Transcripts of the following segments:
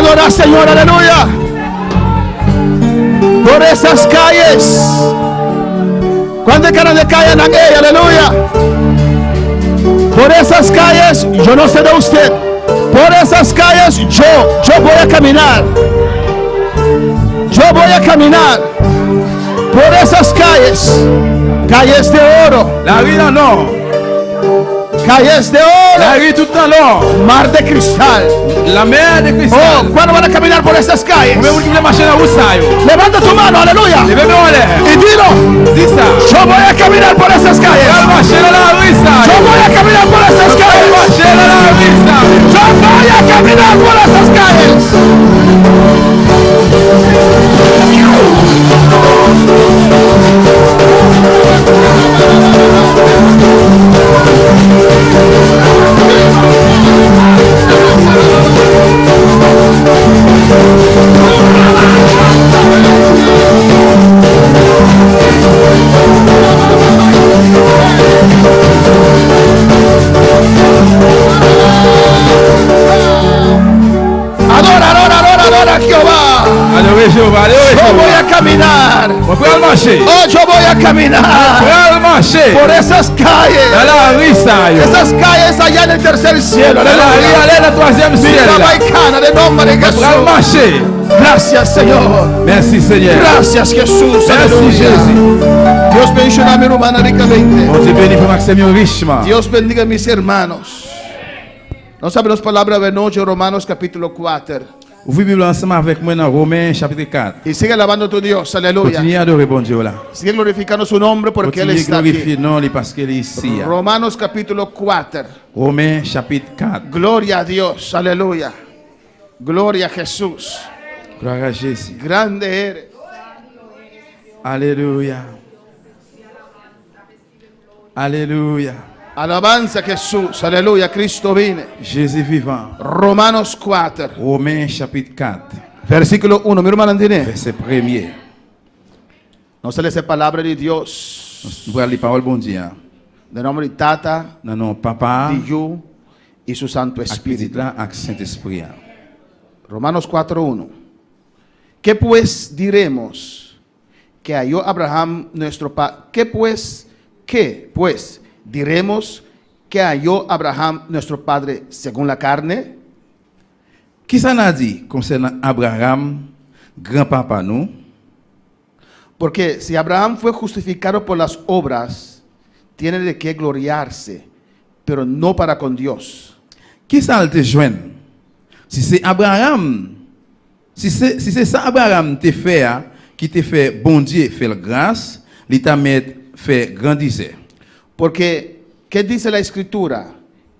adorar, Señor, aleluya. Por esas calles. ¿Cuántas ganas de calle en ella? Aleluya. Por esas calles, yo no sé de usted. Por esas calles, yo voy a caminar. Yo voy a caminar. Por esas calles. Calles de oro. La vida no. Calles de oro. La vie tout en l'or. Mar de cristal. La mer de cristal. Oh, ¿cuándo van a caminar por estas calles? Levanta tu mano, aleluya. Y dilo. Dis ça. Yo voy a caminar por esas calles. Yo voy a caminar por esas calles. Yo voy a caminar por esas calles. Adora a Jehová. Yo voy a caminar. Oh, yo voy a caminar por esas calles. Esas calles allá en el tercer cielo. De nombre de Jesús. Gracias, Señor. Merci, Seigneur. Gracias, Jesús. Merci, Jésus. Dios bendiga a mi hermana ricamente. richement. Dios bendiga a mis hermanos. Nous sabemos palabra de noche, Romanos capítulo 4. Ouvrez la Bible ensemble avec moi dans Romains chapitre 4. Y sigue alabando a tu Dios, aleluya. Continuez à adorer bon Dieu là. Sigue glorificando su nombre porque Él Continuez está à glorifier aquí. non parce qu'il est ici. Romanos capítulo 4. Romains chapitre 4. Gloria a Dios, aleluya. Gloria a Jesús. Gloire à Jésus. Grande eres. Alléluia. Alléluia. Alabanza a Jesús, aleluya. Cristo viene. Jésus vivant. Romanos 4. Romains chapitre 4. Versículo 1. Mi hermano Andine. Verset 1er. No se le hace palabra de Dios. Nous allons lire parole bon Dieu. De nombre de Tata, Dans nom Papa, de Yu y su Santo avec Espíritu. Petit là, avec Saint-Esprit. Romanos 4:1. ¿Qué pues diremos que halló Abraham nuestro padre? ¿Qué pues diremos que halló Abraham nuestro padre según la carne? Qui ça n'a dit concernant Abraham, grand-papa nous? Porque si Abraham fue justificado por las obras, tiene de qué gloriarse, pero no para con Dios. Qui ça te joint? Si c'est Abraham, si c'est ça Abraham te fait, qui te fait bon Dieu faire grâce, il t'a fait grandir. Porque, ¿qué dice la Escritura?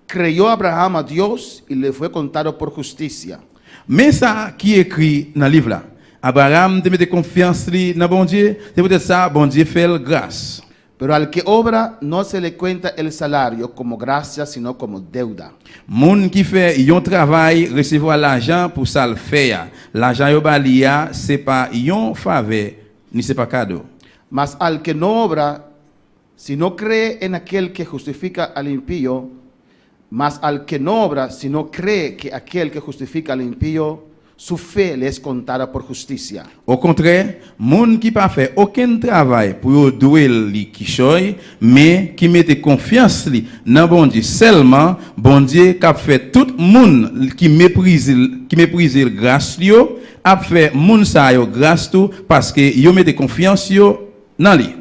Creyó Abraham a Dios y le fue contado por justicia. Mais ça qui est écrit dans le livre là, Abraham te met confiance dans bon Dieu, c'est peut-être ça, bon Dieu fait grâce. Pero al que obra no se le cuenta el salario como gracia, sino como deuda. Moun qui fait un travail recevoir l'argent pour ça le faire. L'argent yo balia, c'est pas un faveur, ni c'est pas cadeau. Mas al que no obra, si no cree en aquel que justifica al impío, mas al que no obra, si no cree que aquel que justifica al impío, su fe le es contada por justicia. Au contraire, moun qui pas fait aucun travail pour douer li qui choy, mais qui mette confiance li dans bon Dieu seulement, bon Dieu qui a fait tout moun qui méprise le grâce yo, a fait moun sa yo grâce tout parce que yo mette confiance yo dans li.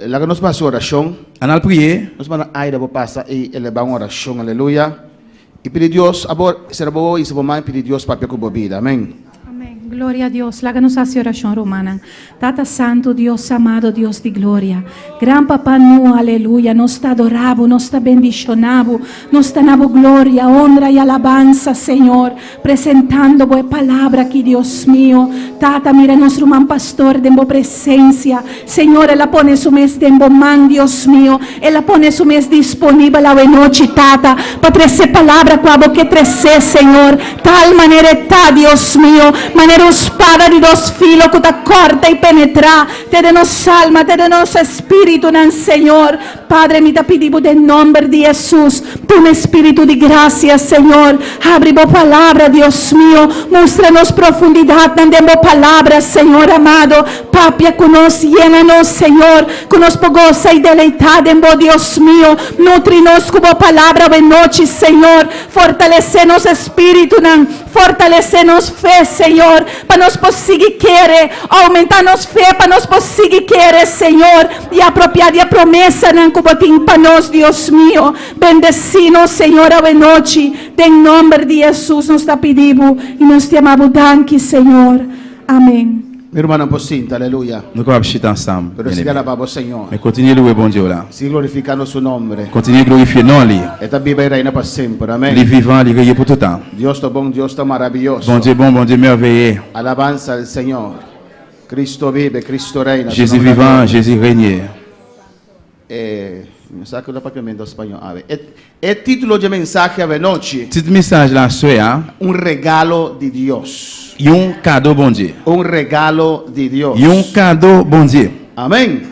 La que nos pasa oración, On a prié. nos van a ir a pasar y elevar una oración, aleluya. Y pide Dios, abor, servo y se mamá pide Dios para que vida, amén. Amém. Glória a Deus. Láganos hacia oração romana. Tata Santo, Deus amado, Deus de glória. Gran Papá nu, aleluia. Nos te adoramos, nos te bendicionamos, nos te damos glória, honra e alabanza, Senhor. Presentando boa palavra aqui, Deus mío. Tata, mira nosso irmão pastor, de boa presença. Senhor, ela pone su mês de boa mão, Deus mío. Ela pone su mês disponível a noite, Tata, para trazer palavra com a boca que trazer, Senhor. Tal maneira está, Deus mío. Maneira una spada di dos filos que te corta y penetra, te de nos alma, te de nos espíritu, Señor. Padre, mi te pedimos en nombre de Jesús, tu un espíritu de gracia, Señor. Abre vos palabra, Dios mío, muéstranos profundidad en vos palabra, Señor amado. Papia con nos, llénanos, Señor, con nos goza y deleitar en vos, Dios mío. Nutrinos con vos palabra de noche, Señor. Fortalecenos espíritu, fortalecenos fe, Señor, para nos conseguir querer, aumentarnos fe para nos conseguir querer, Señor, y apropiar a promessa como tem para nós, Dios mío. Bendecinos, Señor, a noche, en nombre de Jesús nos está pedimos y nos te amamos, danke, Señor. Amén. Mi hermano, posinta, aleluya. Nous allons chanter ensemble. Pero siga alabando al Señor. Mais continuez à louer bon Dieu là. Sigue glorificando su nombre. Continuez à glorifier non lui. Esta viva y reina para siempre. Il est Amén. vivant, il est rayé pour tout temps. Dios está bon, Dios está maravilloso. Bon Dieu merveilleux. Alabanza al Señor. Cristo vive, Cristo reina. Su Jésus nombre vivant, es Jésus règne. me saco el apartamento español. A ver. El título de mensaje a noche, Petit message là, soir, un regalo de Dios. un cadeau bon Dieu. Un regalo de Dios. Un cadeau bon Dieu. Amén.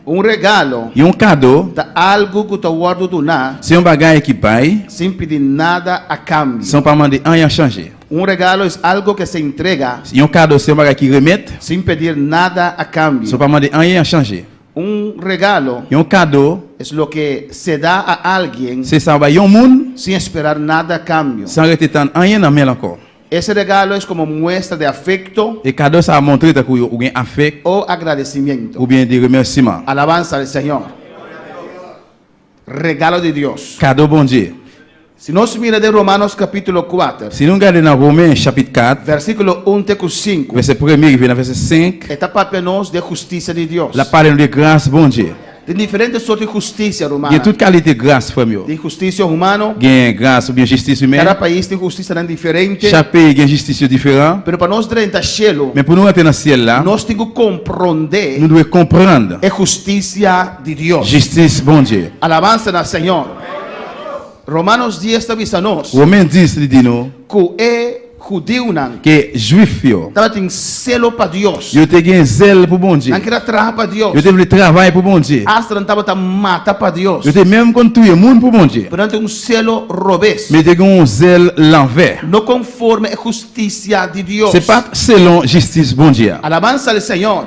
Un regalo Un cadeau, de algo que tu guardas do nada, c'est un bagage qui paye, sin pedir nada a cambio. sans pas demander rien à changer. Un regalo es algo que se entrega Un cadeau, c'est un bagage qui remet, sin pedir nada a sans cambio. pas demander rien à changer. Un regalo Un cadeau, es lo que se da a alguien c'est ça, va un monde, sin esperar nada a cambio. sans rester tant rien dans main encore. Ese regalo es como muestra de afecto Et cadeau, ça a montré que vous avez un affect o agradecimiento. ou bien des remerciements. Alabanza al Señor. Regalo de Dios. Cadeau bon Dieu. Si nos mira de Romanos capítulo 4, Si nous regardons dans Romains chapitre 4, versículo 1 a 5, verset 1er, il vient dans verset 5, esta parte nos de justicia de Dios. la parole de grâce bon Dieu. De diferentes sortes de justicia Il y a romana. toute qualité de grâce, frère. De justicia humano. Il y a grâce ou bien justice humaine. Cada país tem justiça diferente. Chaque pays a une justice différente. Pero para nós entrar cielo, Mais pour nous entrer dans le ciel là, nós temos que compreender nous devons comprendre a justiça de Deus. justice bon Dieu. Alabança ao Senhor. Romanos 10 avisa nós Romains 10 il dit nous que é judeu não que juif yo, estava tem selo para Deus. yo te gen zèle pour bon Dieu. Não queria trabalhar para Deus. Yo te voulu travailler pour bon Dieu. Astra não estava matar para Deus. Yo te même contre tout monde pour bon Dieu. Portanto, selo robês. Mais te gen un zèle l'envers. Não conforme a justiça de Deus. C'est pas selon justice bon Dieu. Alabança ao Senhor.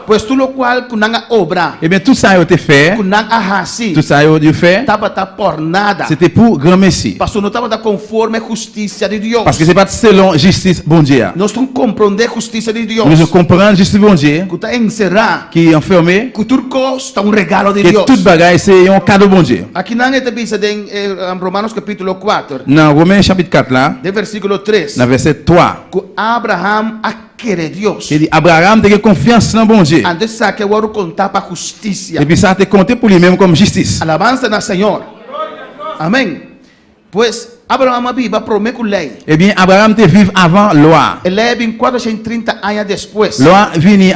Pues tu lo qual com nanga obra, Eh bien tout ça yo te fait, com nanga ahasi, tout ça yo fait, estava por nada. c'était pour grand merci. Pastor, não estava conforme a justiça de Deus. Parce que c'est pas selon justice bon Dieu. Nós temos que compreender a justiça de Deus. Nous comprenons justice bon Dieu Que está encerrado, qui est enfermé, que tudo custa regalo de que Deus. tout bagage c'est un cadeau bon Dieu. Aqui não é te bisa em Romanos capítulo 4, Dans Romains chapitre 4 là, de versículo 3, dans verset 3, que Abraham querer Deus. il dit Abraham te confiance dans bon Dieu. Antes sabe que eu vou contar para justiça. Et puis ça te compté pour lui-même comme justice. Alabança na Senhor. Amém. Pues Abraham viva promete lei. Eh bien Abraham te vive avant loi. Ele vem 430 anos depois. Loi vini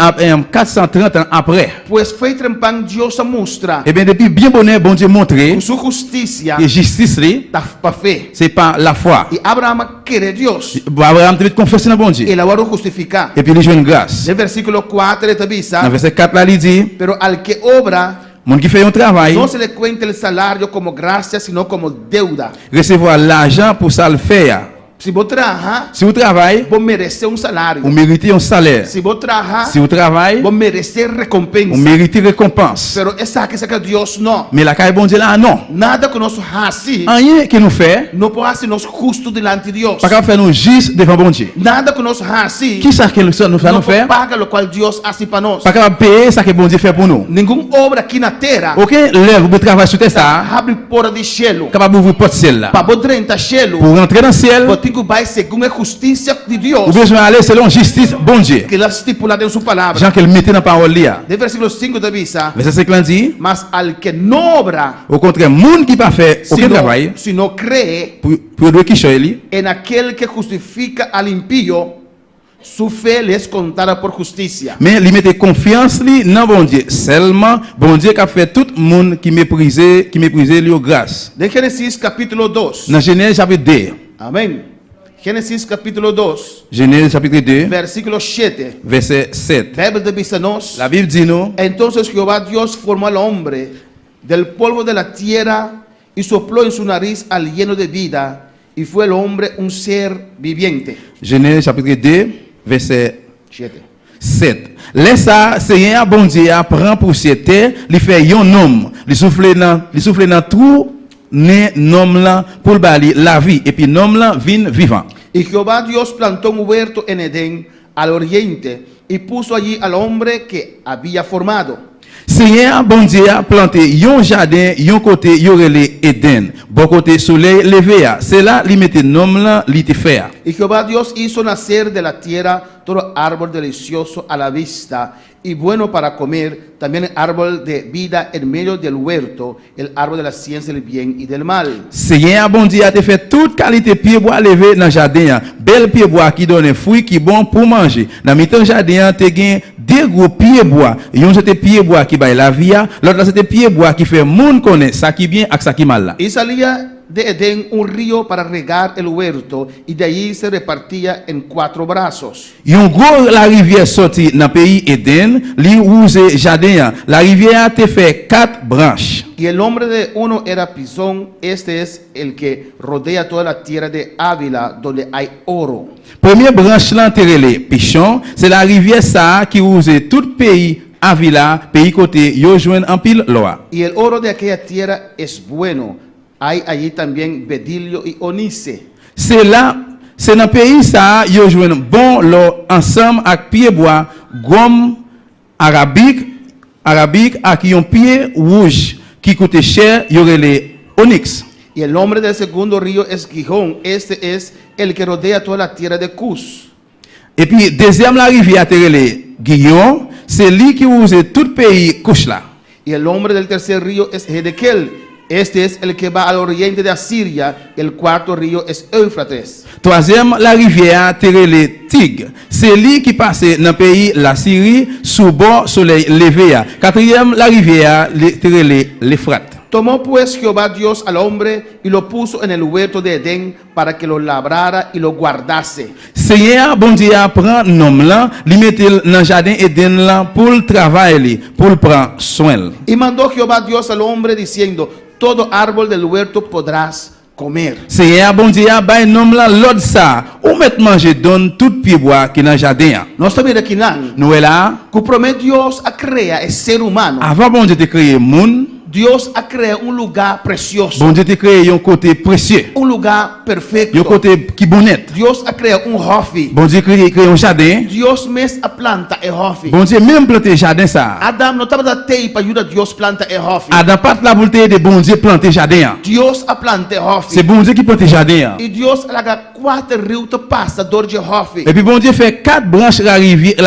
430 ans après. Pues foi trempang Deus a mostra Eh bien depuis bien bonheur bon Dieu montré que sua justiça que justice li, da para fé. c'est pas la foi. E Abraham querer Deus. Abraham te confiance dans bon Dieu. Ele vai justificar. Et puis il joue une grâce. No versículo 4 ele Dans avisa, verset 4 là il dit pero al que obra monde qui fait un travail no se le cuenta el salario como gracia, sino como deuda. recevoir l'argent pour ça le faire. Se você trabalhar, Si vous travaillez, vou merecer salário. vous méritez un salaire. Se você trabalhar, Si vous travaillez, vou merecer vous recompensa. méritez récompense. Pero essa que é Deus não. Mais la caille bon Dieu là non. Nada que nós assim Rien que nous fait, não pode ser nós justo delante de Deus. pas qu'à faire nous juste devant bon Dieu. Nada que nós assim Qui ça que nous não fait nous faire? paga o qual Deus assim para nós. Pas qu'à payer ça que bon Dieu fait pour nous. Nenhuma obra aqui na terra OK, l'œuvre de travail sur terre ça, abre porta de cielo. capable d'ouvrir porte ciel là. Para poder entrar cielo, Pour rentrer dans le ciel, você vai segundo a justiça de Deus vous besoin aller selon justice bon Dieu. que ela estipulada em sua palavra. Jean qu'elle mettait dans parole là. De versículo 5 da visa, Verset 5 là dit, mas al que não obra, au contraire, monde qui pas fait aucun travail, se não crê pour doit qui choisir, en aquele que justifica al impío, sua fé lhes contada por justiça. mais il mettait confiance li dans bon Dieu. Seulement bon Dieu qui a fait tout le monde qui méprisait lui grâce. De Gênesis capítulo 2. Dans Genèse chapitre 2, Amém. Génesis capítulo 2, Genèse chapitre 2, versículo 7. verset 7. Bíblia dice-nos: La Bible dit nous, Entonces Jehová Dios formó al hombre del polvo de la tierra y sopló en su nariz aliento de vida, y fue el hombre un ser viviente. Genèse chapitre 2, verset 7. 7. Laisse ça, Seigneur bon Dieu prend pour cette terre, il fait un homme, il souffle dans tout né homme là pour bali la vie et puis l'homme là vient vivant. Y Jehová Dios plantó un huerto en Edén al oriente y puso allí al hombre que había formado. Seigneur bon Dieu a planté un jardin, un côté y aurait les Éden, bon côté soleil levé, c'est là il mettait l'homme là, il te fait. Y Jehová Dios hizo nacer de la tierra todo árbol delicioso a la vista y bueno para comer, también el árbol de vida en medio del huerto, el árbol de la ciencia del bien y del mal. Seigneur bon Dieu a te fait toute qualité pied bois levé dans jardin, bel pied bois qui donne fruit qui bon pour manger. Dans mi-temps jardin te gain deux gros pieds bois, yon c'était pied bois qui baille la vie, l'autre c'était pied bois qui fait monde connaît ça qui bien ak ça qui mal là. Y salía de Edén un río para regar el huerto y de allí se repartía en 4 brazos. Yon gros la rivière sorti dans pays Éden, li ouse jardin, la rivière te fait 4 branches. Y el nombre de uno era Pisón, este es el que rodea toda la tierra de Ávila donde hay oro. Première branche là te relé Pichon, c'est la rivière ça qui ouse tout pays Avila, pays côté yo joine en pile loa. Y el oro de aquella tierra es bueno. Hay allí también bedilio y onice. C'est là, c'est dans pays ça yo joine bon lo ensemble avec pied bois, gomme arabique avec un pied rouge qui coûte cher, yo relé onyx. Y el nombre del segundo río es Gihón. Este es el que rodea toda la tierra de Cus. Et puis deuxième la rivière te relé Guillaume, c'est lui qui use tout pays couche là. Y el nombre del tercer río es Hedekel. Este es el que va al oriente de Asiria. El cuarto río es Éufrates. Troisième, la rivière Terele Tigre. C'est lui qui passe dans le pays la Syrie sous bord soleil levé. Quatrième, la rivière Terele l'Euphrate. Tomó pues Jehová Dios al hombre y lo puso en el huerto de Edén para que lo labrara y lo guardase. Seigneur, bon Dieu, prend l'homme là, lui mette dans le jardin Eden là pour le travail, pour le prendre soin. Y mandó Jehová Dios al hombre diciendo: todo árbol del huerto podrás comer. Seigneur, bon Dieu, bah un homme là, l'autre ça, ou mettre manger donne tout pied bois qui dans le jardin. No se mira quinan. Nous là, Que promete Dios a crear el ser humano. avant bon Dieu de créer le monde, Dios ha creado un lugar precioso, bon Dieu te créé un côté précieux, un lugar un perfecto. côté qui bonnette. Dios ha creado un hofi. Bon Dieu créé un jardin. Dios mes a planta el hofi. Bon Dieu même planter jardin ça. Adam no estaba da tei para ayudar a Dios planta el hofi. Adam pas la volonté de bon Dieu planter jardin. Dios a planta el C'est hofi. bon Dieu qui plante jardin. Y Dios laga 4 rios de pasta dor de hofi. Et puis bon Dieu fait 4 branches la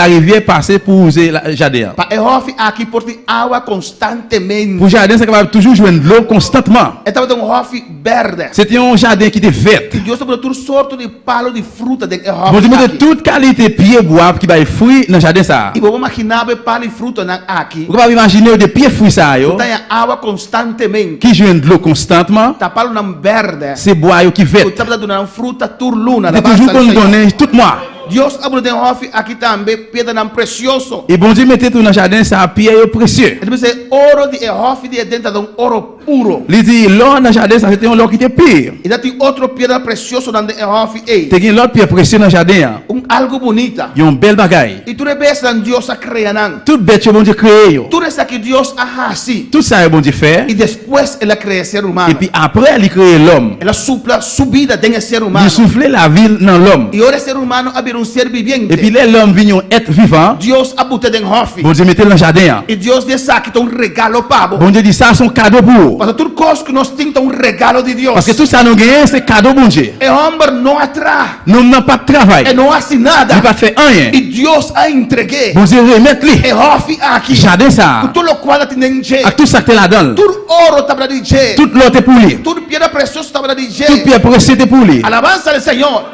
rivière passer pour user le jardin. Pa el hofi aqui porti agua constantemente. Pour jardin c'est capable toujours jouer de l'eau constamment. Estaba de un hofi verde. C'était un jardin qui était vert. Y Dios estaba todo sorto de palo de fruta de el Bon Dieu hofi. mette aqui. toute qualité pied bois qui bail fruit dans jardin ça. Y vos imaginaba palo y fruta na aqui. Vous pouvez imaginer des pieds fruits ça yo Tem agua constantemente. qui jouent de l'eau constamment. Tapalo na verde. C'est bois yo qui vert. Estava dando una fruta tur luna. C'est toujours qu'on donne tout mois. Dios abre de hofi aqui também pedra nam precioso. Et bon Dieu mette tout dans jardin ça pied yo précieux. Ele diz ouro de hofi de dentro de um ouro puro. Il dit l'or dans jardin ça c'était un or qui était pire. E tem outro pedra precioso dentro de hofi ei. Te gen l'autre pierre précieux dans jardin. Algo bonita. Yon bel bagay. E tu rebes dan Dios a creanan. Tout bête bon Dieu créé yo. Tu resta que Dios a assim. Tout ça bon Dieu fait. E depois ele cria ser Et humano. puis après il crée l'homme. Ela supla subida dentro de ser humano. Il souffle la vie dans l'homme. E ora ser humano abrir um ser viviente. Et puis l'homme vient un être vivant. Dios abuta dentro hofi. Bon Dieu mette dans le jardin. E Deus diz que tem regalo pabo. Bon Dieu dit ça son cadeau pour. Mas tudo coisa que nós temos é regalo de Deus. Parce que tout ça nous gagne c'est cadeau bon Dieu. E homem não atrai. Nous n'avons pas de travail. E não faz nada. Il pas fait rien. E Deus a entregue. Bon Dieu remettre lui. E hofi aqui. Jardin ça. Tudo o qual tem ninguém. Avec tout ça que là-dedans. Tudo ouro tá para dizer. Tout l'autre est pour lui. Tudo pedra preciosa tá para dizer. Toute pierre précieuse est pour lui. Alabança ao Senhor.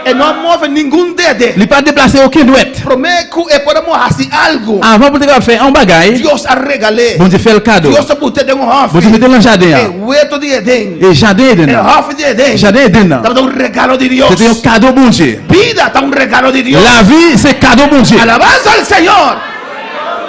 E não move nenhum dedo. Il pas déplacer aucun douette. Promete que podemos fazer algo. Avant pour te faire un bagage, Deus a regalé. bon Dieu fait le cadeau. Deus a boté de um Bon Dieu rafa. mettez dans le jardin. É hueto de Edém. Et jardin est É dedans. rafa de Edém. Jardin est dedans. Estava dando regalo de Deus. C'est un cadeau bon Dieu. Vida está regalo de Deus. La vie, c'est cadeau bon Dieu. Alabanza al Senhor.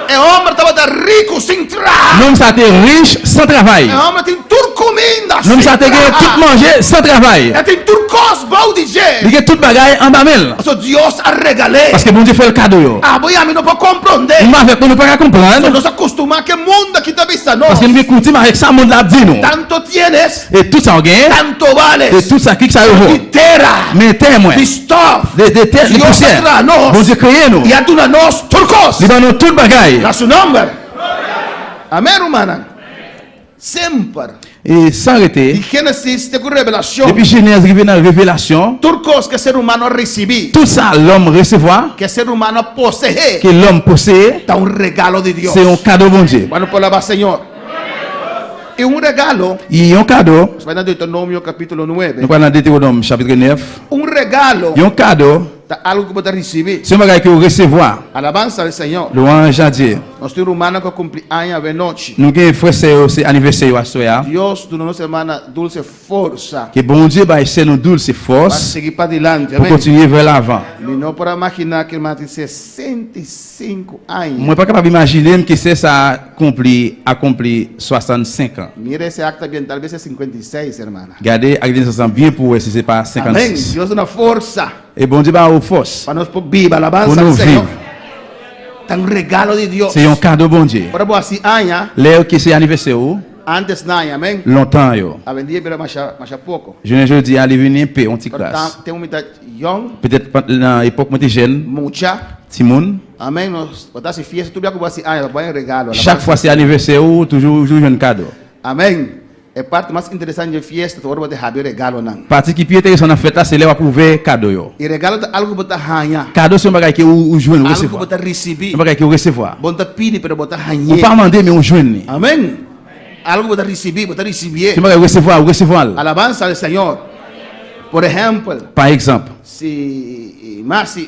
O homem estava rico sem trabalho. L'homme ça était riche sans travail. O homem tem tudo comida. L'homme ça était tout manger sans travail. Ele tem tudo coisa boa de Il jeito. y a tout bagage en bamel. So Deus a regalé. Parce que bon Dieu fait le cadeau. Yo. Ah, boy, a mim não pode compreender. Il m'a fait pour nous pas comprendre. Nós acostumamos que o mundo aqui está pensando. Parce que nous écoutons avec ça, monde l'a dit nous. Tanto tienes, Et tout ça on gagne. tanto vales. Et tout ça qui ça De vaut. terra, Mais témoin. de stuff. De terre, de Deus poussière. atrás nós. Bon Dieu créé nous. E a dona nós turcos. Il va nous tout bagage. Na seu nome. Amém, humana? Sempre. Et sans De arrêter. Gênesis tem com revelação. Depuis Genèse arrivé dans la révélation, Turcos que ser humano recebi. tout ça l'homme recevoir, Que ser humano possuir. que l'homme possède, Tá regalo de Deus. c'est un cadeau bon Dieu. Quando palavra Senhor. E regalo. Il y a un cadeau. Vai na Deuteronômio capítulo 9. Nous allons dans Deutéronome chapitre 9. Regalo. Il y a un cadeau. Tá algo que você receber. C'est un bagage que vous recevoir. Alabança ao Senhor. Louange à Dieu. Nós temos humano que cumpre anos à noite. Nous avons frère c'est anniversaire à soir. Deus do nossa semana dulce força. Que bon Dieu va essayer nous douce Para force seguir para adiante. pour Amém. continuer vers l'avant. E não para imaginar que ele tem 65 anos. Moi pas capable d'imaginer que c'est ça accompli 65 ans. Mira esse acto ambiental, talvez é 56, irmã. Regardez, avec les enfants bien pour si c'est pas Amém. 56. Deus dá força Et bon Dieu va aux force para nós viva. Alabança pour ao nous Senhor. vivre. Tá regalo de Deus. C'est un cadeau bon Dieu. Para boa assim, anos L'air qui c'est anniversaire ou, antes não, amém. longtemps yo. A vendia para mais pouco. Je ne dis aller venir un peu, on t'y classe. Portanto, tem muita young, Peut-être dans l'époque moi jeune, mucha. Timon. Amém. Nós botasse festa, tudo que assim, anos, vai regalo. Chaque fois c'est anniversaire ou toujours un cadeau. Amém. É parte mais interessante de festa, tu vai ter regalo não. Partie qui plus intéressante en fait là c'est là pour ver cadeau yo. E regalo é algo que você ganha. Cadeau c'est un bagage que ou joindre ou Algo que recevoir. você receber. Un bagage que ou recevoir. Você pede para você Ou ganhar. pas demander mais on joindre. Amém. Algo que você receber, você receber. C'est un bagage recevoir ou recevoir. Alabança ao Senhor. Por exemplo, Par exemple, se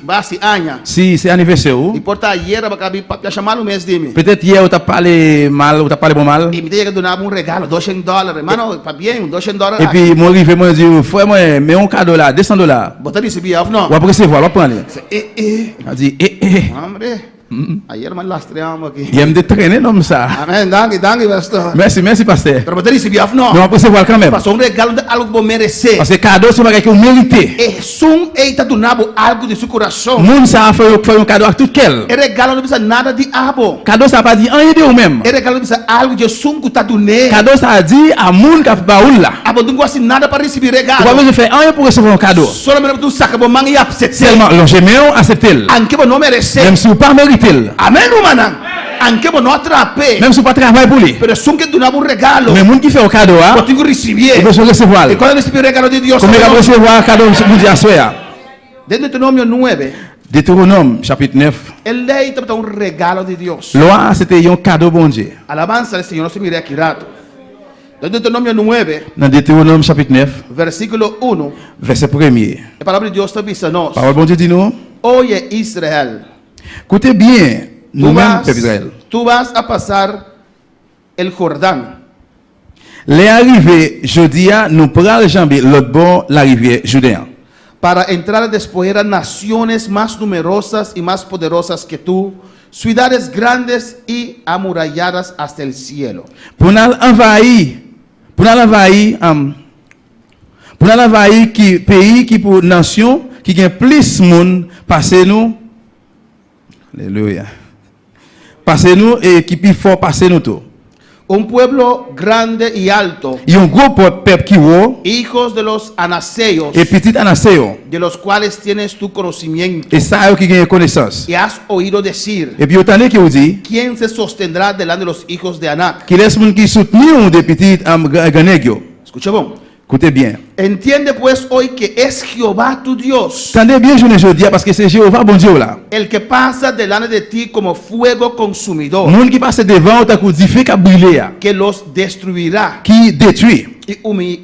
base Anya, si c'est anniversaire ou, e porta hiera para chamar o mês de mim. peut-être hier ou t'as parlé mal ou t'as parlé bon mal. E me diga que donava regalo, $200, irmão, para bem, $200. Et puis moi arrivé moi dit frère moi mais un cadeau là $200. Você recebia ou não? Ou après recevoir, on prendre. Eh. On dit Hombre, ayer me lastreamos aqui. il aime de traîner comme ça. Amém, danke, pastor. Merci pasteur. Pero você recebia ou não? Mais on peut recevoir quand même. Passou regalo de algo que você merecer. Parce que cadeau c'est un bagage que vous méritez. E eita donava algo de seu coração. Moun ça fait un cadeau à tout quel. E regalo não precisa nada de abo. Cadeau ça pas dit rien de ou même. E regalo não precisa algo de sunco tá donné. Cadeau ça dit à moun qui baoul là. Abo não gosta nada para receber Pourquoi regalo. vous faites rien pour recevoir un cadeau? Solamente tu saca bom mangi upset. Seulement l'engagement accepter. Anche você não merecer. Même si vous pas mériter. Amém, humana. Anche você não atrape. Même si vous pas travailler pour lui. Pero sunco donava regalo. Mais moun qui fait un cadeau Eu ah, tenho que receber. il faut recevoir. E quando receber regalo de Deus, Comment il va recevoir un cadeau pour dire à soi? dentro de Deuteronômio 9, Deutéronome chapitre 9. ele está regalo de Deus. Loi c'était un cadeau bon Dieu. Alabança ao Senhor, se mire aqui rato. Dentro de Deuteronômio 9, Dans Deutéronome chapitre 9, versículo 1, verset 1er. a palavra de Deus está dizendo nós. Parole bon Dieu dit nous, Oye Israel, écoutez bien, nous-mêmes, peuple Israël. tu vas a passar el Jordán. Les arrivés, jeudi, nous prenons jambe l'autre bord la rivière Jourdain. Para entrar a despojar a naciones más numerosas y más poderosas que tú, ciudades grandes y amuralladas hasta el cielo. Pour nous envahir qui pays qui pour nation qui gagne plus monde passer nous. Alléluia. Passer nous et qui plus fort passer nous tout. Un pueblo grande y alto, Il y a un gros peuple qui vaut hijos de los anaseos, et petit anaseo de los cuales tienes tu conocimiento, et ça qui gagne connaissance. y has oído decir, Et puis autant que vous dit ¿quién se sostendrá delante de los hijos de Anac? qui laisse monde qui soutenir des petits ganegio. Escucha bon. Écoutez bien. Entiende pues hoy que es Jehová tu Dios, Attendez bien, je ne dis parce que c'est Jéhovah bon Dieu là. el que pasa delante de ti como fuego consumidor, Monde qui passe devant ta coup d'effet qui a brûlé, que los destruirá qui détruit y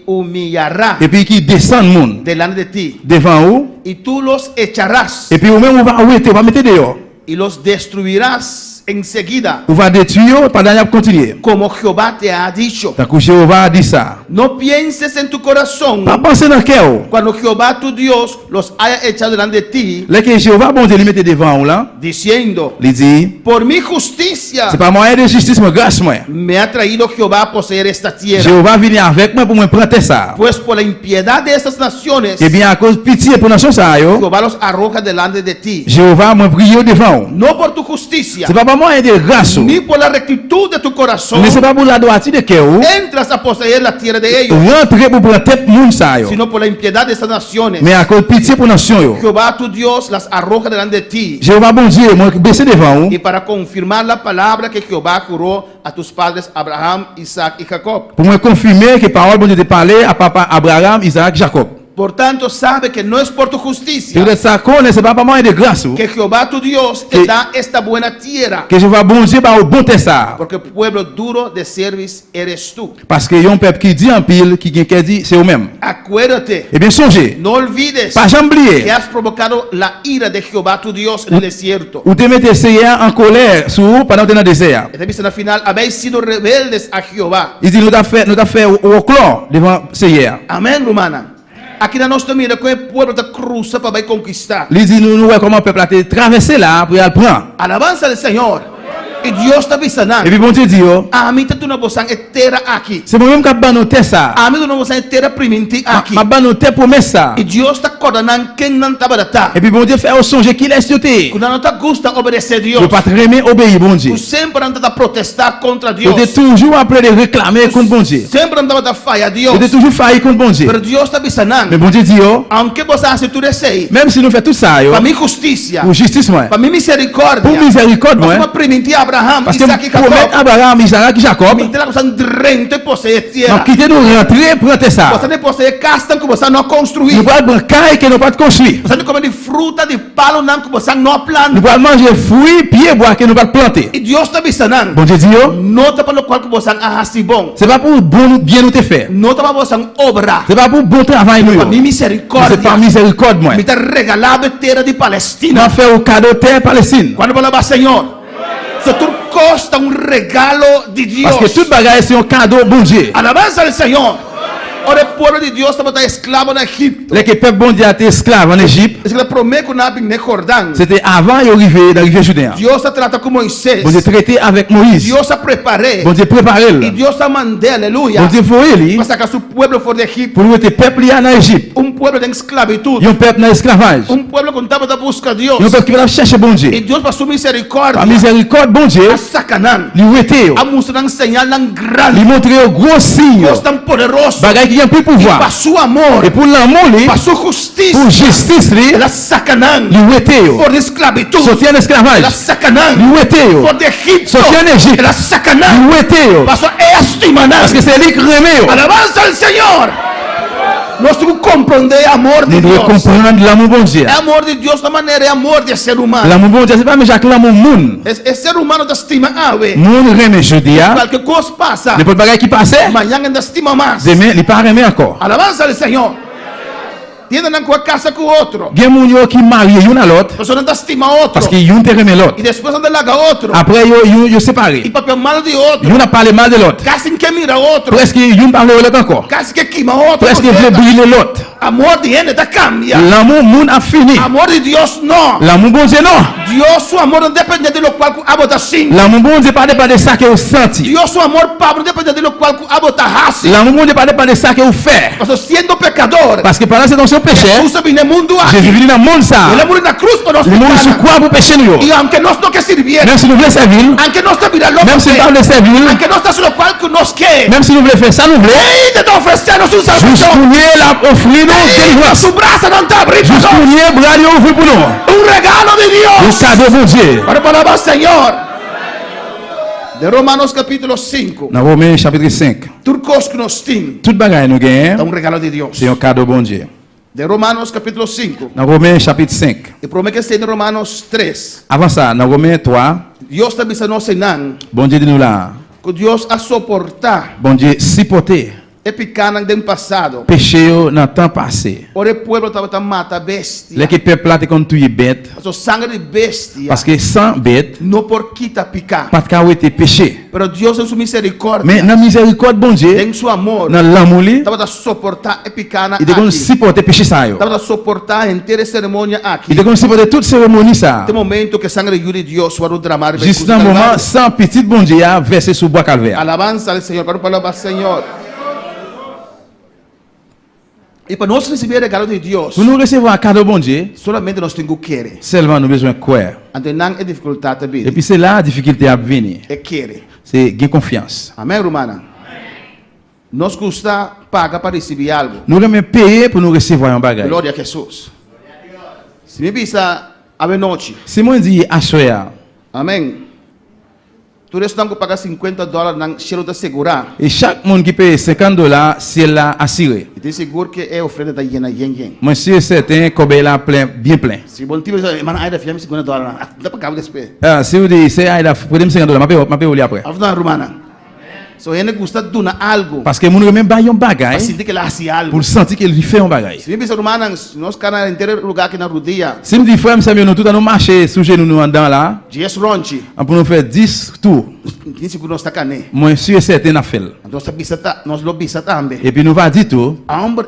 humillará et puis qui descend monde delante de ti. devant vous y tú los echarás Et puis ou même on va arrêter, on va mettre dehors. y los destruirás enseguida, On va détruire pendant qu'il continuer. como Jehová te ha dicho. Tant que Jéhovah a dit ça. No pienses en tu corazón Pas penser dans le cœur. cuando Jehová tu Dios los haya echado delante de ti, Là que Jéhovah, bon Dieu, il mette devant ou là. diciendo, Il dit, por mi justicia c'est pas moyen de justice, mais grâce moi. me ha traído Jehová a poseer esta tierra. Jéhovah vient avec moi pour me prendre ça. Pues por la impiedad de estas naciones, Et bien à cause de pitié pour nation ça yo, Jehová los arroja delante de ti. Jéhovah m'a prié devant. No por tu justicia, C'est pas moyen de grâce. ni por la rectitud de tu corazón, Mais c'est pas pour la droiture de cœur. entras a poseer la tierra de ellos, Rentrer pour prendre tête moun ça yo. sino por la impiedad de estas naciones. Mais à cause de pitié pour nation yo. Jehová tu Dios las arroja delante de ti. Jéhovah bon Dieu, moi baisser devant Y para confirmar la palabra que Jehová juró a tus padres Abraham, Isaac y Jacob. pour me confirmer que parole bon Dieu te parlé à papa Abraham, Isaac, Jacob. Por tanto, sabe que no es por tu justicia C'est ça connaît, c'est pas moyen de grâce. que Jehová tu Dios te Que- da esta buena tierra, Que Jéhovah bon Dieu ba au bon terre ça. porque pueblo duro de service eres tú. Parce que yon peuple qui dit en pile, qui dit c'est eux mêmes. Acuérdate, Eh bien songez, no olvides pas jamais que oublier. has provocado la ira de Jehová tu Dios en el desierto. Ou te mettez Seigneur en colère sur vous pendant que dans le désert. Esta dice al final, habéis sido rebeldes a Jehová. Il dit nous t'a fait au clan devant Seigneur. Amén, romana. Aqui na nossa mira, que o povo da cruz para conquistar. Il dit nous voyons comment le peuple a été traversé là pour y aller prendre. Alabanza del Señor. Y Dios está Et avisando. puis bon Dieu dit yo, A mim tem uma bolsa inteira aqui. c'est moi-même qui ban nos terres ça. A mim tem uma bolsa inteira primenti aqui. Ma ban nos terres promesse ça. E Deus está coordenando quem não está barata. Et puis bon Dieu fait au songer qu'il est sauté. Quando não está gusta obedecer a Deus. Vous pas très obéir bon Dieu. Tu sempre não está protestar contra Vous Deus. êtes toujours après de réclamer contre bon Dieu. Sempre não está falha a Deus. Vous êtes toujours failli contre bon Dieu. Pero Deus está Mais avisando. bon Dieu dit yo, Aunque você hace tudo isso aí, même si nous faisons tout ça yo, para mim justiça, pour justice moi, para mim misericórdia, pour miséricorde para moi, mim permitir Abraham, parce que Isaac e promettre Jacob, Abraham, Isaac, Jacob, me la coisa rente possuir donc tierra. quitter nous rentrer prendre ça. Você não possuir casa que você não construir. Nous allons prendre caille que nous pas construire. Você não comer de fruta de palo não que você não planta. Nous allons manger fruits, pieds, bois que nous pas planter. E Deus está avisando. Bon Dieu dit yo, Nota para o qual que você arrasta bom. c'est pas pour bon bien nous te faire. Nota para você obra. C'est pas pour bon travail nous. Para mim Mais c'est misericórdia. par miséricorde moi. Me ter regalado a terra de Nous Palestina. fait au cadeau terre Palestine. Quando falava Senhor, se tu costa regalo de Deus. Parce que toute bagaille c'est un cadeau bon Dieu. Alabanza al Senhor. Ora o povo de Deus estava escravo no Egito. Les que peuple bon Dieu a été esclave en Égypte, Isso que ele promete na Jordão. c'était avant d'arriver dans la rivière Jourdain. Deus a trata com Moisés. Bon Dieu traité avec Moïse. Deus a preparé. Bon Dieu préparé. E Deus a mandou, aleluia. Bon Dieu foi lui Para sacar seu povo fora de Egito. pour nous être peuple en Égypte. Povo de esclavitud. Un peuple dans l'esclavage. Povo que estava da busca de Deus. Un peuple qui va chercher bon E Dieu. Deus, para sua misericórdia, Par miséricorde bon Dieu, a sacanando. lui était A mostrar um sinal grande. lui montrer un gros signe. Deus tão poderoso. Bagaille qui a plus Para pouvoir. seu amor. Et pour l'amour lui, Para sua justiça. pour justice lui, Ela sacanando. lui était Fora de esclavitud. sorti en Ela esclavage. sacanando. Lui était Fora de Egito. sorti en Égypte. Ela sacanando. Lui était Para sua estimando. parce que c'est lui qui remet. Alabanza al Senhor. Nós temos que compreender amor de Nous devons Deus. comprendre l'amour bon Dieu. É amor de Deus da maneira, é amor de ser humano. L'amour bon Dieu, c'est pas mais Jacques l'amour moun. É ser humano da estima ave. Moun remet jeudi, Qualquer coisa passa. n'importe bagaille qui passait, Amanhã ainda estima mais. demain, il pas remet encore. Alabanza al Senhor. Tiene na sua casa com o outro. Gen moun yo qui marie une à l'autre Você não estima outro. parce que yon te remet l'autre. E depois anda larga outro. Après yo E séparé. papel mal de outro. Yon a parlé mal de l'autre. Quase que mira outro. Presque yon parle de l'autre encore. Quase que queima outro. Presque veut brûler l'autre. Amor de ele da cambia. L'amour moun a fini. Amor de Deus não. L'amour bon Dieu non. Deus, o amor não depende de lo qual a bota sim. L'amour bon Dieu pas dépend de ça que vous senti. Deus, o amor Pablo não depende de lo qual a bota raça. L'amour bon Dieu pas dépend de ça que vous faites. Porque sendo pecador, Parce que pendant que c'est dans son péché, Jesus vem no mundo Jésus aqui. venu dans le monde ça. Ele morreu na cruz para nós. Le monde se croit pour pécher nous. E aunque nós não quer servir, Même si nous voulons servir, aunque nós não virar louco, même si nous ne voulons pas servir, aunque nós está no qual que nós quer, même si nous voulons faire ça, nous voulons. ainda está oferecendo sua Juste salvação. pour nous la offrir nous délivrance. Su braço não está abrindo. Juste pour nous bras nous ouvrir pour nous. Regalo de Le Deus. cadeau bon Dieu. Para a palavra Senhor. De Romanos capítulo 5. Dans Romains chapitre 5. Tudo que nós temos Toute bagaille nous é gagnons, regalo de Deus. c'est un cadeau bon Dieu. De Romanos capítulo 5. Dans Romains chapitre 5. E promete que está em Romanos 3. Avant ça, dans Romains 3, Deus está avisando nós bon Dieu dit nous là, que Deus a suportar bon Dieu supporter epicanan del pasado. péché yo dans temps passé. Ora el pueblo estaba mata bestia. Les que peuple là te kon touye bête So sangre de bestia parce que sans bête no por quita picar. pas de ka été péché. Pero Dios en su misericordia, Mais dans miséricorde bon Dieu, en su amor, dans l'amour li, estaba a soportar epicana il te kon aquí. supporter péché ça yo. Estaba a soportar entera ceremonia aquí. Il te kon supporter toute cérémonie ça. Este momento que sangre de Dios va a derramar. Juste dans moment sans petit bon Dieu a versé sur bois calvaire. Alabanza al Señor, para palabra al Señor. Y para nosotros recibir el regalo de Dios, Pour nous recevoir un cadeau bon Dieu, solamente nos tengo que querer. seulement nous besoin de croire. Ante nan é dificuldade Et também. puis c'est là la difficulté à venir. É querer. C'est gagner confiance. Amém, romana? Nos custa pagar para receber algo. Nous devons payer pour nous recevoir un bagage. Glória a Jesus. Se me bisa a noite, Si moi dis à soya, amém. Tu restam que pagar $50 na cheiro da segurar. et chaque monde qui paye $50, c'est là assuré. E tem seguro que é oferta da yen yen. Moi sûr certain que là plein bien plein. Se bom tipo, mano, ainda fiam $50. Dá para cabo desse. Ah, si vous dites c'est là podemos $50, m'a payer après. Afna romana. So ele gusta duna algo. Parce que mon même bail un Para bagage sentir que ele hace algo. pour sentir qu'il fait un bagage. Se me bisa romana, nós cana inteiro lugar aqui na rodia. Si me dit frère, nous tout à nous marcher sous genou nous en dedans là, Dias ronchi. pour nous faire 10 tours. Tem seguro nós tá cané. Moi sûr certain à faire. Nós bisa tá, nós lo bisa também. Et puis nous va dire tout. Amber,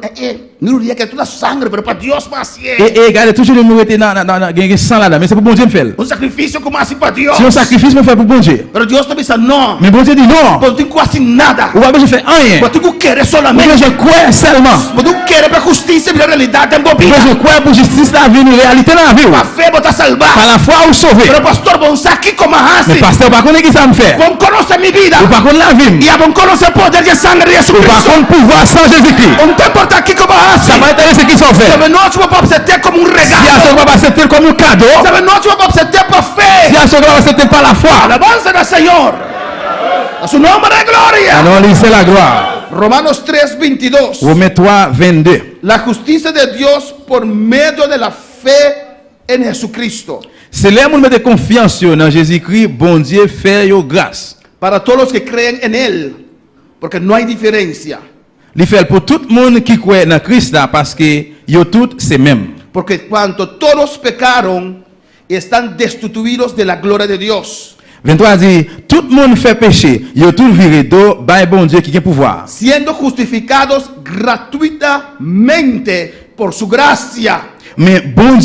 não diria que é toda sangue, pero para Deus mas é. Et regardez toujours nous rester dans gagner 100 là, mais c'est pour bon Dieu faire. Um sacrifício como assim para Deus. C'est un sacrifice pour faire pour bon Dieu. Pero Deus também sabe não. Mais bon Dieu dit non. Não tem quase nada. Ou pas besoin faire rien. Mas tu quer Ou solamente. besoin croire seulement. Mas tu quer para justiça e realidade em Ou bobina. besoin croire pour justice la vie, une réalité dans la vie. A fé botar salvar. Par la foi ou sauver. Pero pastor, bom aqui como Mais assim. pasteur, pas connaître qui ça me fait. Bom conhece minha vida. Ou pas connaître la vie. E a bom conhece o poder de sangue de Jesus Ou pas Cristo. connaître pouvoir sans Jésus-Christ. Um tempo tá aqui como assim. Ça va intéresser qui sont fait. Sabe nós vamos ter como um Si à regalo. ce va passer comme un cadeau, Sabe nós vamos ter para fé. si à ce va passer par la foi, Alabanza do Senhor. A su nombre de gloria. alors c'est la gloire. Romanos 3:22. Romains 3, 22. La justicia de Dios por medio de la fe en Jesucristo. C'est là où nous mettons confiance dans Jésus-Christ, bon Dieu fait yo grâce. Para todos los que creen en Él. Porque no hay diferencia. Il fait pour tout le monde qui croit dans Christ là, parce que yo tout c'est même. Porque cuando todos pecaron, están destituidos de la gloria de Dios. 23 dit, tout le monde fait péché, yo tout viré d'eau, by bon Dieu qui a pouvoir. Siendo justificados gratuitamente por su gracia. Mais bon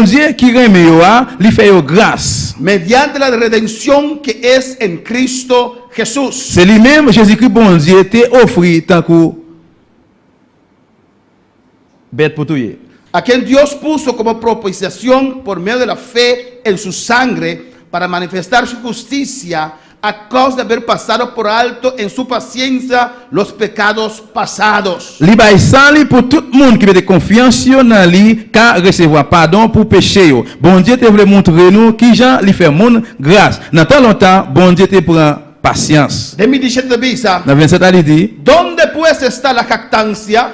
Dieu qui remet yo a, il fait yo grâce. Mediante la redención que es en Cristo Jesús. C'est lui-même Jésus-Christ bon Dieu t'est offert tant que bête pour tout. A quien Dios puso como propiciación por medio de la fe en su sangre para manifestar su justicia a causa de haber pasado por alto en su paciencia los pecados pasados. Li bay san li pour tout le monde qui met confiance dans lui, car recevoir pardon pour péché yo. Bon Dieu te voulait montrer nous qui Jean li fait monde grâce. Dans tant longtemps, bon Dieu te prend patience. De mi diciendo visa, Dans 27 il dit, ¿dónde pues está la jactancia?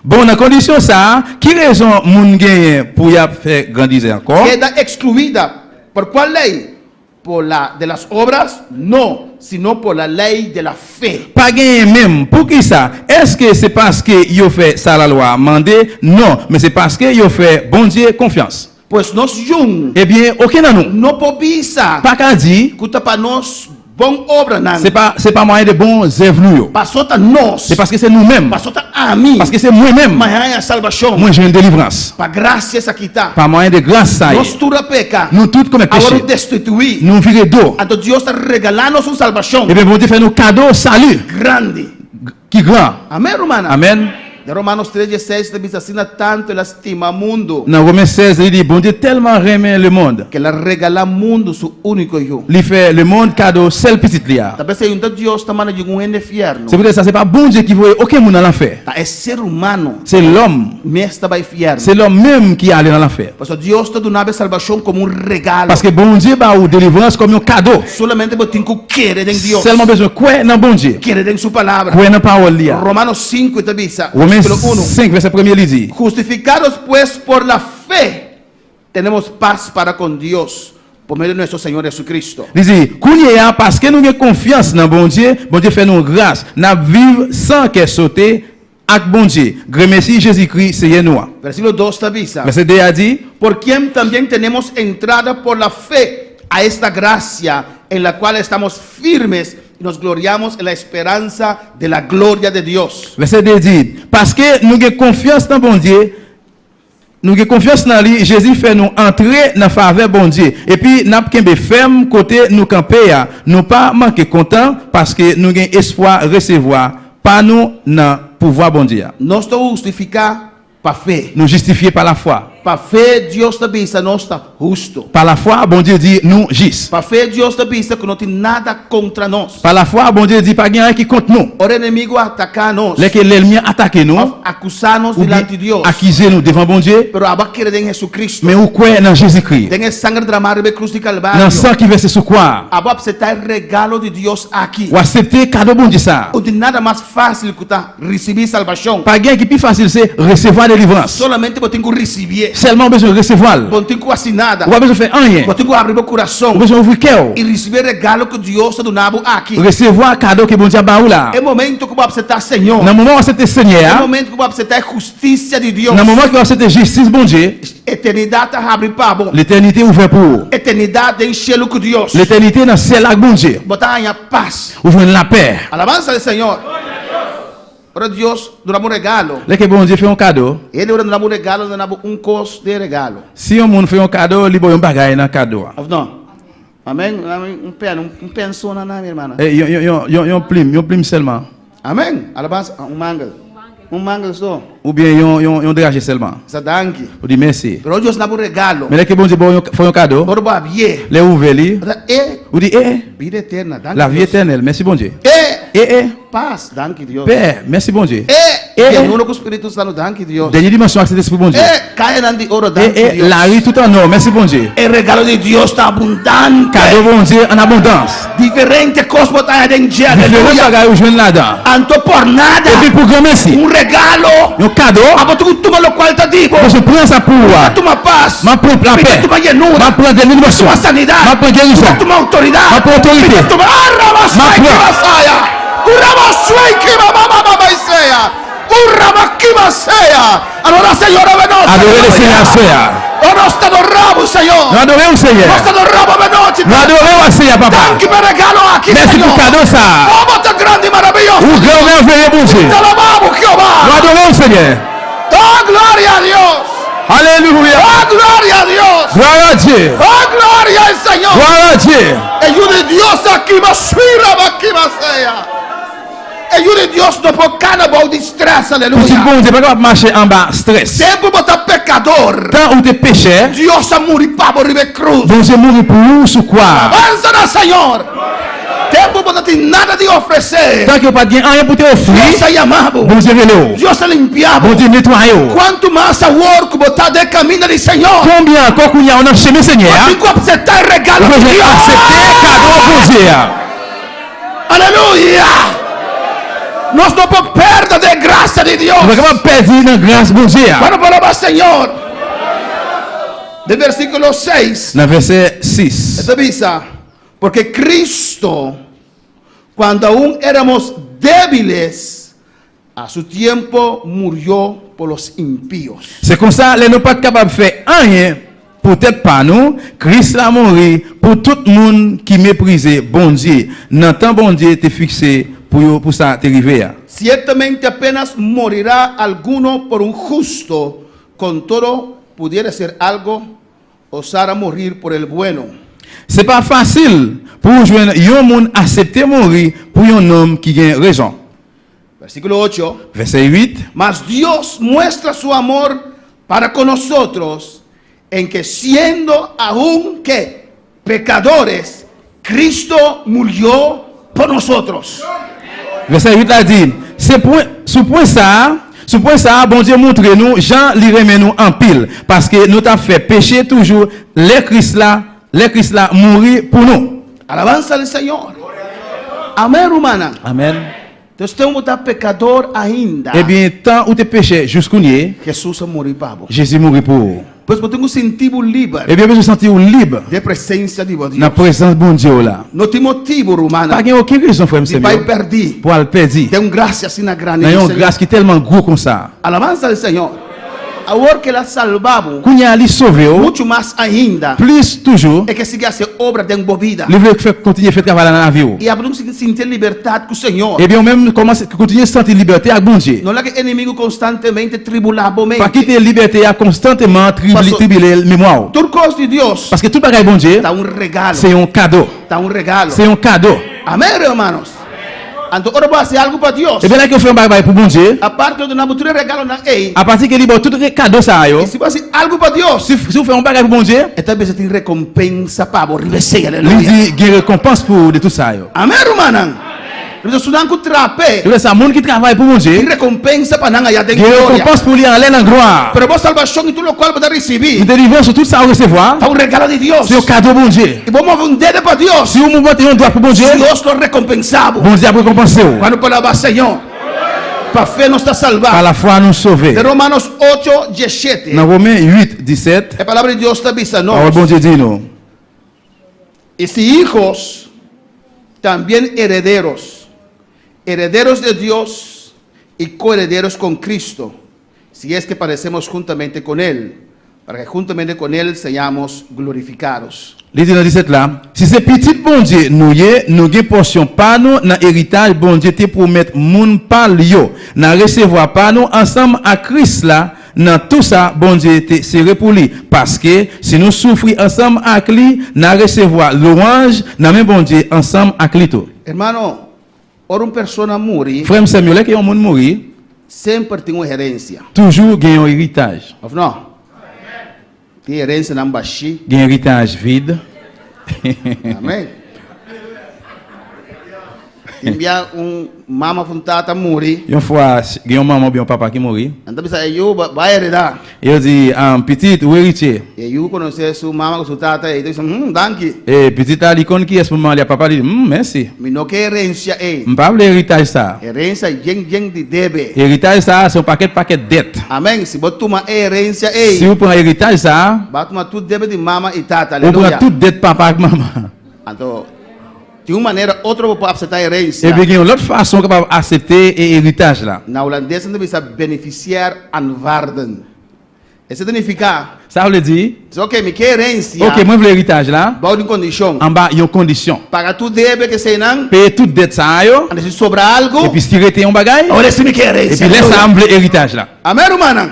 bon dans condition ça, qui raison moun gagne pour y faire grandir encore? Queda excluida. ¿Por cuál ley? ¿Por la de las obras? No, sino por la ley de la fe. Pas gagne même. Pour qui ça? Est-ce que c'est parce que yo fait ça la loi mandé? Non, mais c'est parce que yo fait bon Dieu confiance. Pues nos jung, Eh bien, aucun dans nous. no pobisa, Pas qu'à dire, kuta pa nos bon obra nan. c'est pas moyen de bons œuvres nous. Pasota nos. C'est parce que c'est nous-mêmes. Pasota a mí. Parce que c'est moi-même. Mahaya salvación. Moi j'ai une délivrance. Pa gracias aquí está. Par moyen de grâce ça y est. Nos tura peca. Nous tous comme Ahora péché. destituir. Nous vivons d'eau. Entonces Dios está regalando su salvación. Et bien bon Dieu fait nous cadeau salut Grande. qui grand. Amén, hermana. Amen. De Romanos 3:16 dice así tanto el estima mundo Dans Romains 16, il dit bon Dieu tellement remet le monde. que le regala mundo su único hijo. Il fait le monde cadeau seul petit liard. Tal vez hay un Dios tamana llegó un infierno. C'est pour ça c'est pas bon Dieu qui voit aucun monde dans l'enfer. Es ser humano. C'est l'homme. Me estaba infierno. C'est l'homme même qui allait dans l'enfer. Por eso Dios te donaba salvación como un regalo. Parce que bon Dieu va ou délivrance comme un cadeau. Solamente porque tengo quiere en Dios. Seulement besoin quoi dans bon Dieu. Quiere en su palabra. Quoi dans parole liard. Romanos 5 te dice, Romains versículo 1. 5 verset 1 il dit. Justificados pues por la fe, tenemos paz para con Dios por medio de nuestro Señor Jesucristo. Il dit, kounya parce que nous avons confiance dans bon Dieu fait nous grâce, n'a vivre sans qu'elle saute avec bon Dieu. Merci Jésus-Christ, c'est nous. Versículo 2 te avisa. Verset 2 a dit, Por quien también tenemos entrada por la fe a esta gracia en la cual estamos firmes y nos gloriamos en la esperanza de la gloria de Dios. verset 2 dit, parce que nous avons confiance dans bon Dieu, nous avons confiance dans lui, Jésus fait nous entrer dans la faveur bon Dieu. Et puis, nous avons ferme côté nous camper, nous pas manquer content parce que nous avons espoir recevoir, pas nous dans pouvoir bon Dieu. No está justifica pa fe. Nous justifier par la foi. Pa fe Dios te avisa no está justo. Par la foi, bon Dieu dit nous juste. Pa fe Dios te avisa que no tiene nada contra nos. Par la foi, bon Dieu dit pas rien qui contre nous. Ora enemigo atacanos, Lorsque l'ennemi attaque nous, acusarnos ou bien delante de Dios. accuser nous devant bon Dieu, Pero aba quiere en Jesucristo. mais ou quoi dans Jésus-Christ. Den el sangre derramada de cruz de Dans Calvario. le sang qui verse sur quoi? Aba aceptar el regalo de Dios aquí. Ou accepter cadeau bon Dieu ça. No tiene nada más fácil que recibir salvación. Pas rien qui plus facile c'est recevoir délivrance. Solamente eu tenho que receber. Seulement besoin de recevoir. Não tenho que fazer nada. Ou pas besoin de faire rien. Eu tenho que abrir meu coração Ou besoin d'ouvrir cœur. e receber o regalo que Deus está dando aqui. Recevoir cadeau que bon Dieu ba ou là. É momento que eu vou aceitar Senhor. Dans le moment où accepter É Seigneur, momento que eu vou aceitar a justiça de Deus. dans le moment où accepter justice bon Dieu, Eternidade abre para bom. l'éternité ouverte pour. Eternidade enchê-lo com Deus. L'éternité dans le ciel avec bon Dieu. Botar em paz. Ou joindre la paix. Alabança ao Senhor. Ora Deus dá um regalo. Lorsque bon Dieu fait un cadeau, Ele ora dá um regalo, dá costo de regalo. si un monde fait un cadeau, il boit un bagage dans cadeau. Não. Amém? Um pensou na minha irmã. Yon plume seulement. Amém? Alabança, mangal. Mangal só. Ou bien yon dragé seulement. Essa dangue. Ou dit merci. Pero Deus dá um regalo. Mais lorsque bon Dieu fait un cadeau, Ora babie. les ouvre li, É ou dit vida eterna. Danke la vie Deus. éternelle, merci bon Dieu. É paz. Danke Deus. Paix, merci bon Dieu. É reúno com o Espírito Santo. Danke Deus. Dernière dimension avec cet esprit bon Dieu. É caia na de ouro. Danke Deus. La vie tout en or, merci bon Dieu. O regalo de Deus está abundante. Cadeau bon Dieu en abondance. Diferente coisa botar dentro de Différents aleluia. bagages ou joindre là-dedans. Anto por nada. Et puis pour grand merci, Regalo. un cadeau, Abo tu toma lo qual te digo. je prends ça pour moi. Toma paz. Ma prendre la paix, Toma llenura. ma prendre l'émotion, Toma sanidade. ma prendre guérison, Toma autoridade. ma prendre autorité. Toma arrabasai que vasaia. Urabasai que mamamamaiseia. Urabakimaseia. Allora Senhor venoce. Adorez le Seigneur, Seigneur. Nós te adoramos, Senhor. Nous adorons le Seigneur. Nós te adoramos venoce. Nous adorons le Seigneur, papa. Danke per regalo aqui, Merci Senhor. pour le cadeau ça. Oh, te grande e maravilhoso. Ou grand merveilleux bon Dieu. Te alabamos, Nous Jeová. adorons le Seigneur. Oh, glória a Deus. Alléluia. Oh, glória a Deus. Gloire à Dieu. Oh, glória ao Senhor. Gloire à Dieu. Ajude Deus aqui, mas filha aqui, mas ceia. Ajude Deus no por carnaval de estresse, Petit aleluia. bon Dieu, pas capable de marcher en bas, stress. Sempre botar pecador. Tant où tu es péché, Deus a morir para morrer cruz. bon Dieu mourit pour nous sous quoi? Avança na Senhor. Tempo botar tem nada de oferecer. Tant que pas de rien pour te Deus offrir, é amado. bon Dieu vélo. Deus é limpiado. Bon Dieu nettoie. Quanto mais a work botar de caminho de Senhor. Combien encore qu'on y a on a chemin Seigneur? Tem que aceitar o regalo Vous de pouvez Deus. accepter cadeau bon Dieu. Aleluia. Nós não podemos perder de graça de Deus. Vous pouvez pas perdre la grâce bon Dieu. Quando falava Senhor, de versículo 6, Dans verset 6. esta avisa, porque Cristo, quando aún éramos débiles, a su tiempo murió por los impíos. C'est comme ça, les nous pas capables de faire rien, peut-être pas nous, Christ l'a mort pour tout le monde qui méprisait bon Dieu. Dans le temps bon Dieu était fixé pour ça t'arriver. Ciertamente apenas morirá alguno por un justo, con todo pudiera ser algo, osar a morir por el bueno. C'est pas facile pour joindre un monde accepter mourir pour un homme qui a raison. Versículo 8. Verset 8. Mas Dios muestra su amor para con nosotros en que siendo aún que pecadores, Cristo murió por nosotros. Verset 8 a dit, c'est pour ce point ça, bon Dieu montre nous, Jean lui remet nous en pile, parce que nous t'avons fait pécher toujours, les Christ là mourir pour nous. Alabanza al Señor. Amén, hermana. Amen. Entonces tenemos que estar pecador ainda. Eh bien, tant où tu péché jusqu'au nier, Jesús murió para vos. Jésus mourit pour vous. Pois eu tenho sentido livre Et bien, je sentir libre de presença de Deus. dans la présence de bon Dieu là. Não tem motivo, Pas Romana, qu'il y ait aucune raison, frère, de monsieur. vai perder. Pour le perdre. Tem graça assim na grande. Il y a do une Senhor. grâce qui est tellement gros comme ça. Alabança do Senhor. A hora que ela salvava, Quand il y a ali sauvé, muito mais ainda, plus toujours, é que seguia ser obra de envolvida. il veut continuer à faire travail dans la vie. E abrir sentir liberdade com o Senhor. Et bien, même commence continuer à sentir liberté avec bon Dieu. Não é que o inimigo constantemente tribulava o Pas quitter liberté à constamment tribler la mémoire. Tudo coisa de Deus Parce que tout bagage bon Dieu, está regalo. c'est un cadeau. Está regalo. C'est un cadeau. Amém, hermanos? Então, ora vai ser algo para Deus. Et bien là, qu'on fait un bagage pour bon Dieu, A parte do nabo, tudo regalo na ei. à partir que libre tout cadeau ça yo. E se você algo para Deus, Si vous faites un bagage pour bon Dieu, então você tem recompensa para você receber, il aleluia. dit qu'il y a une récompense pour de tout ça yo. Amém, irmão? Então, se não trape, Et bien, c'est un monde qui travaille pour bon tem Dieu, recompensa para não ganhar de il y a une glória. récompense pour lui en l'air en gloire. Para a salvação e tudo o qual você Nous receber, délivrons sur tout ça à recevoir. está regalo de Deus. C'est un cadeau bon Dieu. E vamos vender para Deus. Si vous montez un droit pour bon Dieu, Deus lo recompensava. bon Dieu a récompensé. Quando falava Senhor, para fé não está Par salvado. la foi nous sauver. De Romanos 8:17. Dans Romains 8, 17, A palavra de Deus está dizendo: parole bon Dieu dit nous. y si hijos, también herederos, herederos de Dios y coherederos con Cristo, si es que padecemos juntamente con Él, para que juntamente con Él seamos glorificados. Il dit dans 17 là, si c'est petit bon Dieu, nous avons portion pas nous dans héritage bon Dieu te promettre moun pas yo, n'a recevoir pas nous ensemble à Christ là, dans tout ça bon Dieu te serré pour lui parce que si nous souffrons ensemble avec lui, n'a recevoir l'orange dans même bon Dieu ensemble avec lui tout. Hermano, ora uma persona muri, Frère Samuel que un monde mourir, sempre tem uma herência. toujours gagne un héritage. Ou não? Tem herência na Mbaxi. Gagne un héritage vide. Amém? Envia mama funtata muri. Une fois, gagne un maman bien un papa qui mourit. Então bisa eu vai heredar. Il dit petit ou héritier. E eu conhecer sua mama com sua tata e disse, danke. Et petit ali kon qui est ce moment là papa dit merci. Me não quer herência ei. M'pas héritage ça. Herência jeng de debe. Héritage ça c'est un paquet dette. Amém? Se botar uma herência ei. Si vous prenez héritage ça, Bate uma tudo debe de mama e tata. vous Aleluia. prenez toute dette papa et maman. Então, de uma maneira, outra para aceitar herência. Et bien il y a une autre façon capable accepter héritage là. Na holandesa não bisa beneficiar aan waarden. Isso significa, Ça veut dire ok, me quer herência. OK, moi veux héritage là, Bouw de condição. en bas il y a une condition. Paga tudo debe que sei não. Payer toute dette ça yo Anda se sobra algo. et puis si rete un bagage Olha se me quer et herência. puis laisse ça embler héritage là. Amém, irmã?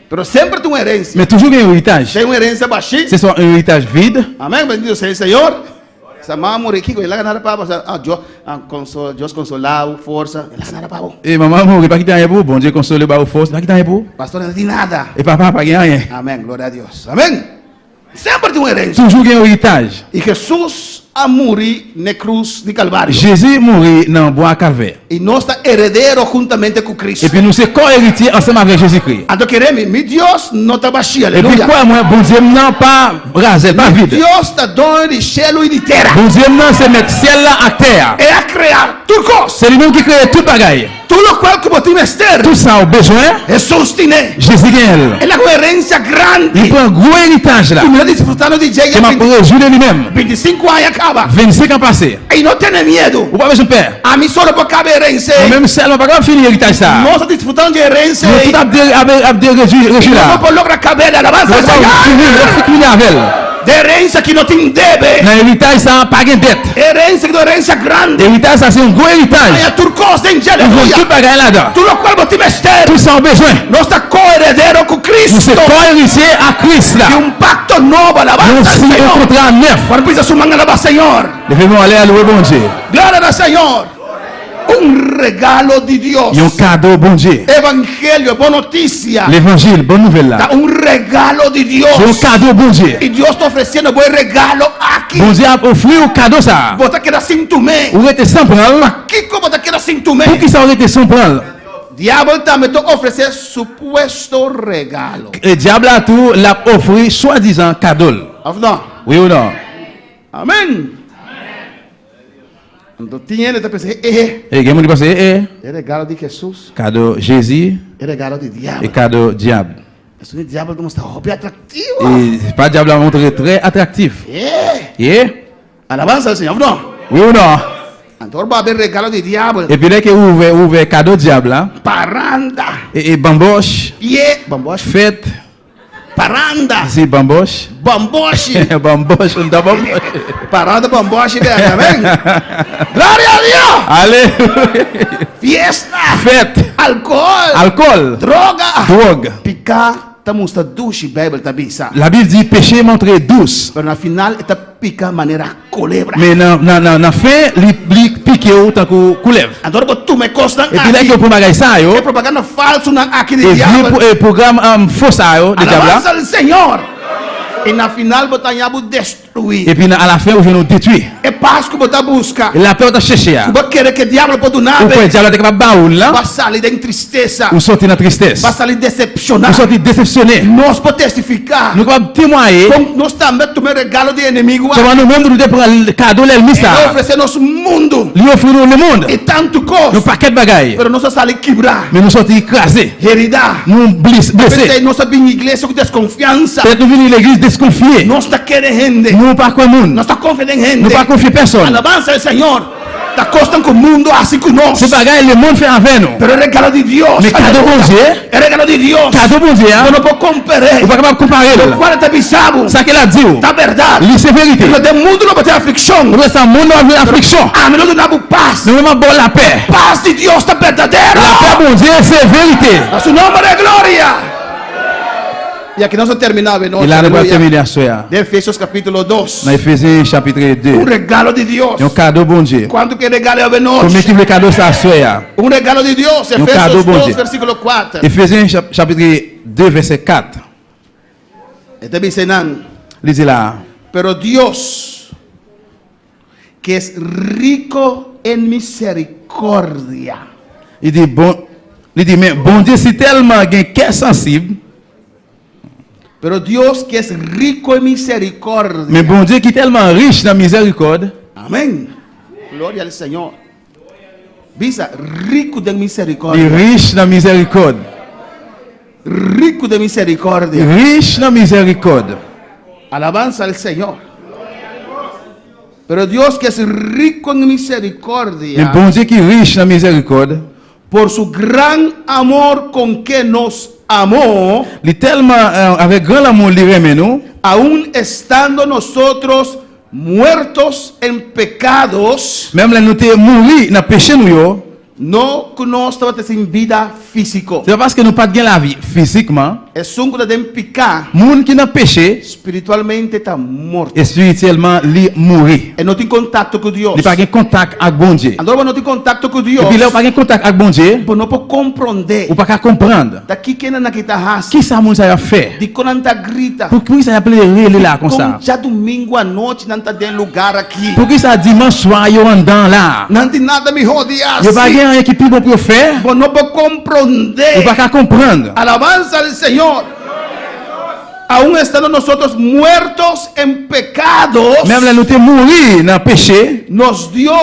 Pero sempre tem uma herência. Mais toujours il y a un héritage. Tem uma herência baixinha. C'est soit un héritage vide. Amém, bendito seja o Senhor. Sa mama morre aqui, ela nada para Deus consolar, força, ela nada para. Et maman mourit pas qui t'a rien pour, bon Dieu console ba ou force, pas qui t'a rien pour. Pastor não tem nada. Et papa pas rien. Amém, glória a Deus. Amém. Sempre tem uma herência. Toujours il y a un héritage. E Jesus a morrer na cruz de Calvário. Jésus mourit dans bois calvaire. E nós está herdeiro juntamente com Cristo. Et puis nous sommes co-héritiers ensemble avec Jésus-Christ. Então queremos, meu Deus não está baixinho, Et puis aleluia. quoi, moi, bon Dieu, non, pas rasé, pas vide. Deus está dono de céu e de terra. Bon Dieu, non, c'est mettre ciel là à terre. É a criar tudo coisa. C'est lui-même qui crée tout bagaille. Tudo o qual que você mister. Tout ça au besoin, Jesus tem. Jésus gagne. É uma herência grande. Il prend un gros héritage là. Tu me desfrutando de Qui m'a réjoui lui-même. 25 anos acaba. 25 ans passés. E não tenha medo. Ou pas besoin de père. A mim só para caber herência. Ou même ciel, on va pas finir l'héritage ça. Nós estamos desfrutando de herência. Nous tout a réjoui E là. não vamos lograr caber da alabança. On va finir avec elle. De herência que não tem debe. Dans l'héritage ça, pas de dette. Herência que é herência grande. L'héritage ça, c'est un gros Aí héritage. a turcos tem Ils vont aleluia. tout bagaille là-dedans. Tudo o qual você mister. Tout ça au besoin. Nós está co-herdeiro com Nous Cristo. sommes co-héritiers à Christ là. E pacto novo, Nous alabanza al signons un Senhor. contrat neuf. Quando precisa sumar alabanza Senhor. Devons aller à louer bon Dieu. Glória ao Senhor. Regalo de Deus. Il y a un cadeau bon Dieu. Evangelho, boa notícia. L'évangile, bonne nouvelle là. Dá regalo de Deus. C'est un cadeau bon Dieu. E Deus está oferecendo bom regalo aqui. Bon Dieu a offert un cadeau ça. Você quer sintomé. Ou était sans prendre. Aqui como você quer sintomé. Pour qui ça aurait été sans prendre? Diabo também está oferecendo suposto regalo. Le diable a tout l'a offert soi-disant cadeau. Não. Oui ou non? Amém. Então tinha ele está pensando, Et il y a des gens qui é regalo de Jesus, cadeau Jésus é regalo de et diabo. cadeau diable. O diabo mostra roupa atrativo. Et pas diable a montré très attractif. Et Alabança ao Senhor, não? oui ou non? Então, o regalo do diabo. Et puis là que ouvert cadeau diable là. Paranda. Et bamboche. Bamboche. Fête. Paranda. Si bamboche. Bamboche. Bamboche, on da bamboche. Paranda, bamboche, amém? Glória a Deus. Alléluia. Fiesta. Fête. Alcool. Alcool. Droga. Drogue. Picar, tá mostrando douche, Bíblia tá bisa. La Bible dit péché montré douce. Mas na final, tá picar maneira culebra. Mais na fin, li piqué autant que couleuvre. Então, tu me costa Et puis là que pour bagay ça yo. é propaganda falso na aqui de Et diabo. vi programme faux ça yo de diable. Alabança ao Senhor. E na final, botar diabo destruir. Et puis à la fin, je nous détruit. É Páscoa botar busca. Et la peur de chercher. Tu vai querer que o diabo pode Ou nada. quoi diable est capable baoul là. Vai sair em tristeza. Ou sortir dans tristesse. Vai sair decepcionado. Ou sortir déceptionné. Nós podemos testificar. Nous pouvons témoigner. Como nós também tomamos regalo de inimigo. Comment nous même nous prendre cadeau l'ennemi Ele ça. oferecer nosso mundo. Lui offre nous le monde. E tanto Nous coisa. paquet de bagailles. Pero nós saímos quebrar. Mais nous sortir écrasés. Heridar. Nous blessés. Pensei, nós sabemos igreja com desconfiança. Peut-être nous venons à l'église desconfiés. Nós está querendo. Nous pas quoi monde. Nós está confiando em Nous gente. pas confier personne. Alabança ao Senhor. Está costando com o mundo assim com nós. Ce bagaille le monde fait avec nous. Pero é regalo de Deus. Mais cadeau bon Dieu. É regalo de Deus. Cadeau bon Dieu. Eu não vou comparar. Ou pas capable comparer. Qual é o bisabo? Ça qu'elle a dit. Tá verdade. Lui c'est vérité. Porque o mundo não vai ter aflição. Nous ça monde avec affliction. Ah, mas nós damos paz. Nous même bon la paix. Paz de Deus está verdadeira. La paix bon Dieu c'est vérité. A seu nome é glória. E aqui nós vamos terminar, Et là nous allons terminer à soir. de Efésios capítulo 2. Dans Éphésiens chapitre 2. Regalo de Deus. Un cadeau bon Dieu. Quanto que regalo é nós? Combien qui veut cadeau ça soir? Regalo de Deus. cadeau Efésios bom 2, Dieu. versículo 4. Éphésiens chapitre 2 verset 4. Está dizendo, Il dit là. pero Dios, que es rico en misericordia. Il dit mais bon Dieu c'est tellement un cœur sensible. Pero Dios que es rico en misericordia. Mais bon Dieu qui est tellement riche dans miséricorde. Amén. Gloria al Señor. Visa, rico de Il est misericordia. riche dans miséricorde. Rico de misericordia. Riche dans miséricorde. Alabanza al Señor. Pero Dios que es rico en Mais misericordia, bon Dieu qui est riche dans miséricorde. por su gran amor con que nos amó, Il est tellement avec grand amour il remet nous. aún estando nosotros muertos en pecados, Même là nous t'es mourir dans péché nous yo. no que nós estamos sin vida físico. C'est parce que nous pas de la vie physiquement. Es un de pecar, Moun qui dans péché espiritualmente está morto. et spirituellement li mourir. E não tem contato com Deus. Il pas de contact avec bon Dieu. Agora não tem contato com Et Deus. puis là pas de contact avec bon Dieu, Por não pode compreender. ou pas comprendre. Daqui que na kita has. Qui ça moun ça a fait? De quando anta grita. Pour qui ça a appelé là comme ça? Como já domingo à noite não tá dentro lugar aqui. Pour qui ça dimanche soir yo en dedans là? Não tem nada me rodear. Yo pas rien qui plus bon pour faire, Por não pode compreender. ou pas comprendre. Alabanza al Señor. Aún estando nosotros muertos en pecados, Même là nous t'es mourir dans péché, nos dio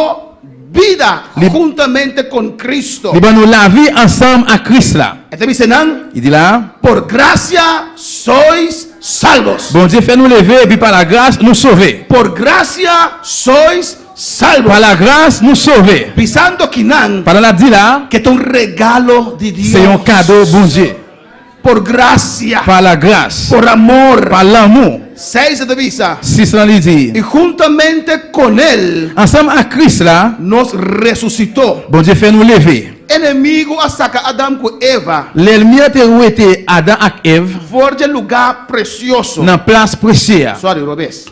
vida juntamente con Cristo. il va nous la vie ensemble à Christ là. Este dicen, Il dit là, por gracia sois salvos. bon Dieu fait nous lever et puis par la grâce nous sauver. Por gracia sois salvos. Par la grâce nous sauver. Pisando Quinan, Par la dit là, que es un regalo de Dios. c'est un cadeau bon Dieu. Por gracia, Par la grâce, por amor. par l'amour. 6 de visa. Si cela lui dit, Y juntamente con Él ensemble à Christ là, nos resucitó. bon Dieu fait nous lever. Enemigo a sacar Adam con Eva. L'ennemi a été Adam et Ève Forja lugar precioso. dans place précieuse. Sorry, Robes.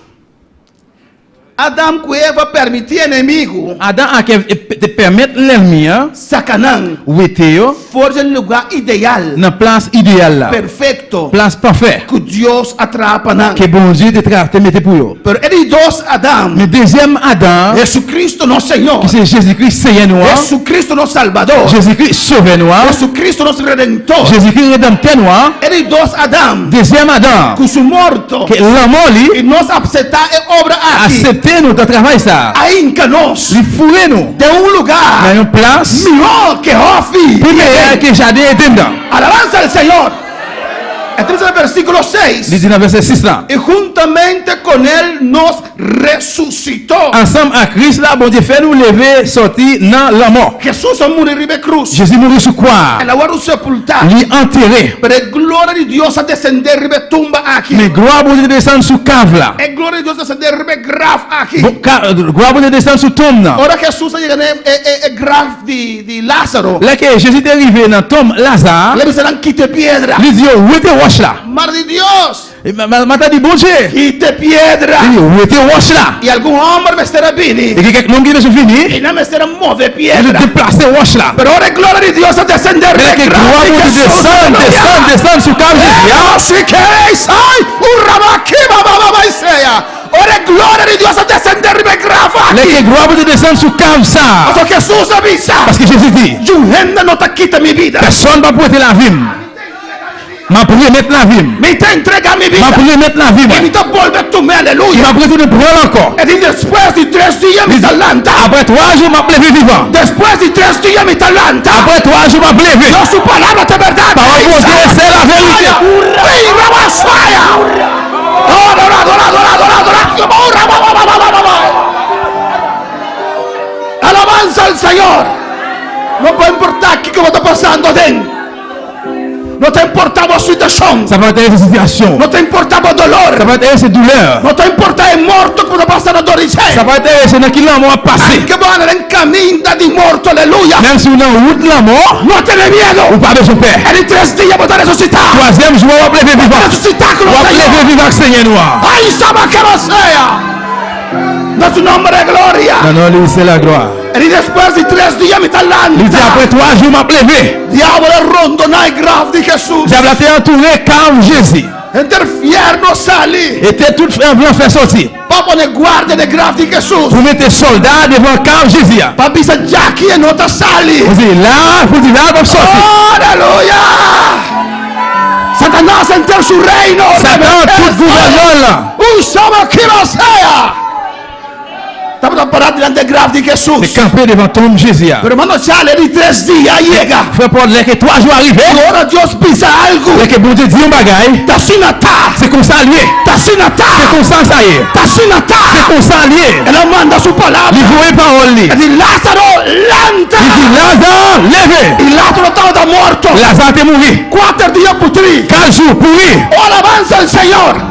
Adam com Eva permitia inimigo Adam et Ève te permettre l'ennemi sacanan ou était forja lugar ideal, dans place idéale là. perfecto, Place parfaite que Deus atrapa nan. que bon Dieu te mettre pour eux. Pero ele dos Adam, Mais deuxième Adam, Jesucristo nosso Senhor, qui c'est Jésus-Christ Seigneur noir, Jesucristo nosso Salvador, Jésus-Christ sauveur noir, Jesucristo nosso Redentor. Jésus-Christ rédempteur noir, Ele dos Adam, deuxième Adam, com su morto, que l'amour lui e nós aceitar a obra aqui, accepter nous de travail ça, ainda nós, lui fourrer nous de lugar dans une place melhor que Hofi. plus meilleure que jardin et dedans. Alabanza al Senhor. Entonces el versículo 6. Il dit dans verset 6 là. Y juntamente con él nos resucitó. Ensemble à Christ là, bon Dieu fait nous lever, sortir dans la mort. Jesús murió en la cruz. Jésus mourit sur quoi? En la guarda sepultar. Il est enterré. Pero es gloria de Dios a descender en la tumba aquí. Mais gloire bon Dieu descend sur cave là. Es gloria de Dios a descender en la grave aquí. Gloire bon Dieu descend sur tombe là. Ahora Jesús llega en el grave de Lázaro. Là que Jésus est arrivé dans tombe Lazare, Le dicen quite piedra. il dit où était roche là? Madre de Dios. Et m'a dit bon Dieu. Quite piedra. Il dit où était roche là? Y algún hombre me estará vini. Et que quelqu'un qui est fini, Y no me estará mover il piedra. déplacer roche là. Pero ahora es gloria de Dios a descender Mais en là que el gloire grave bon de Dieu Jesús. descend sur cave Jésus. Si queréis, ay, ahora es gloria de Dios a descender en el grave Là aquí. que gloire bon Dieu descend sur cave ça. Porque Jesús avisa. Parce que Jésus dit, Tu gente no te quita mi vida. personne ne va prêter la vie. Ma prière mettre la vie. Me te entrega mi vida. Ma prière mettre la vie. Y me te vuelve tu me, Il aleluya. m'a prêté de prendre encore. Y después de 3 días mi talanta. Après 3 jours, m'a levé vivant. Después de 3 días mi talanta. Après 3 jours, m'a levé. Dios su palabra de verdad. Parole de Dieu, c'est la vérité. Alabanza al Señor. No puede importar qué está pasando dentro. No te importaba situación. Ça va être cette situation. No te importaba dolor. Ça va être cette douleur. No te importa el muerto que está pasando dentro. Ça va être ce qui l'a mort passé. Que van en camino de muerto, aleluya. Même si on est en route de la mort, No tenés miedo. ou pas de son père. En 3 días vas a resucitar. Troisième jour, on va lever vivant. Resucitar con On va el lever Señor. vivant, Seigneur noir. Ay, sama que no sea. No su nombre de gloria. Non, non, lui, c'est la gloire. Y después de 3 días mi Il dit talanta. après 3 jours, m'a levé. Diablo rondona el grave de Jesús. Diable a été entouré car Jésus Entre el infierno salí. était tout en blanc fait sortir. Para poner guardia de grave de Jesús. Pour mettre soldats devant car Jésus. Para pisar ya aquí en otra salí. Vous dites là, vous dites là, va sortir. Aleluya. Satanás entró en su reino. Satan, tout gouverneur là. Usaba que no sea. Estamos parados delante del grave de Jesús. C'est campé devant tombe Jésus. Pero hermano, sale de 3 días llega. Frère Paul, là que 3 jours arrivés, Ahora Dios pisa algo. là que bon Dieu dit un bagaille, Tasinata. c'est comme ça lié. Tasinata. C'est comme ça ça y est. Tasinata. C'est comme ça lié. Él manda su palabra. Il faut une parole li. Y dice, Lázaro, lanta. Il dit Lazare, levez. Y Lázaro estaba muerto. Lazare est mort. 4 días putri. 4 jours pourri. Oh, alabanza al Señor.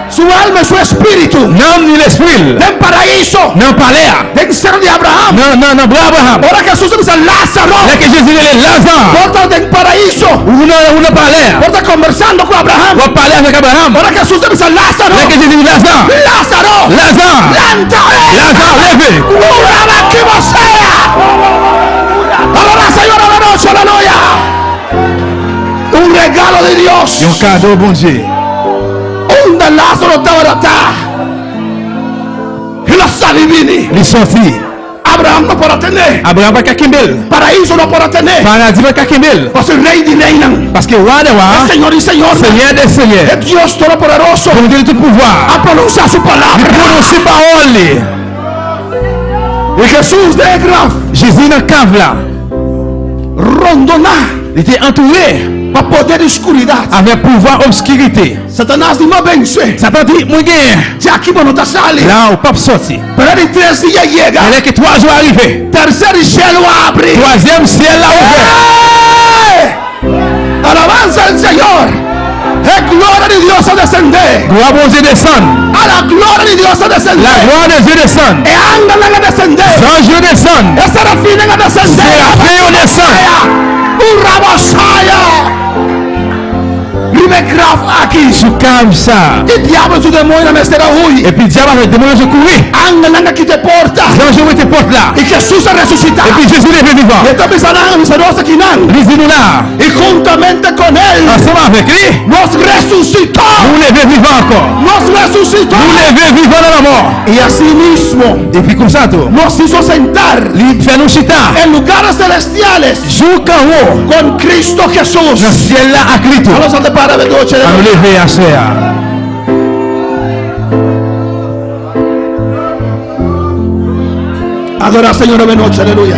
Su alma y su espíritu. Non, ni l'esprit. En paraíso. Non, palais. En ser de Abraham. Non, non, non, Abraham. Ahora Jesús dice Lázaro. Là que Jésus est Lazare. Porta en paraíso. Una palais. Porta conversando con Abraham. On va parler avec Abraham. Ahora Jesús dice Lázaro. Là que Jésus dit Lazare. Lázaro. Lazare. Lanta. Lazare, levez. ¡Ura que vos sea! ¡Alaba, Señor, a la noche, aleluya! Un regalo de Dios. Un cadeau, bon Dieu. Un de Lázaro estaba atrás. Y la salivini. Il est sorti. Abraham no podrá tener. Abraham va Kakembel. Paraíso no podrá tener. Paradis va Kakembel. Pues el rey de Neinan. Parce que roi de roi, Señor y Señor. Seigneur des seigneurs, Es Dios Todopoderoso. pour nous donner tout pouvoir. A pronunciar su Il palabra. prononce parole. Y Jesús de grave. Jésus dans cave là, Rondona. il était entouré Para poder de oscuridad. avec pouvoir obscurité. Satanás ni más vence. Satan dit, moi gain. Ya aquí no te sale. Là, au pape sorti. Pero en 3 días llega. Il est que 3 jours arrivés. Tercer cielo abre. Troisième ciel là ouvert. ¡Eh! Alabanza al Señor. Es gloria de Dios a descender. Gloire bon Dieu descend. A la gloria de Dios a descender. La gloire de Dieu descend. E andan a descender. Ange descend. Es serafín a descender. Séraphin descend. Un rabosaya. Vive grave aquí. Sous cave ça. El diablo y su demonio me será hoy. Et puis diable avec démon se courir. Andan aquí te porta. Ange était porte là. Y Jesús se resucita. Et puis Jésus est vivant. Y esta misanan, miserosa quinan. Lisez-nous là. Y juntamente con él Ensemble avec lui, nos resucitó. nous levons vivant encore. Nos resucitó. Nous levons vivant dans la mort. Y así mismo Et puis comme ça, tout. nos hizo sentar Il fait nous chita. en lugares celestiales Jour qu'en haut, con Cristo Jesús. dans le ciel là, à Cristo. Vamos a para de noche. À nous lever à soi. Adora al Señor de noche, aleluya.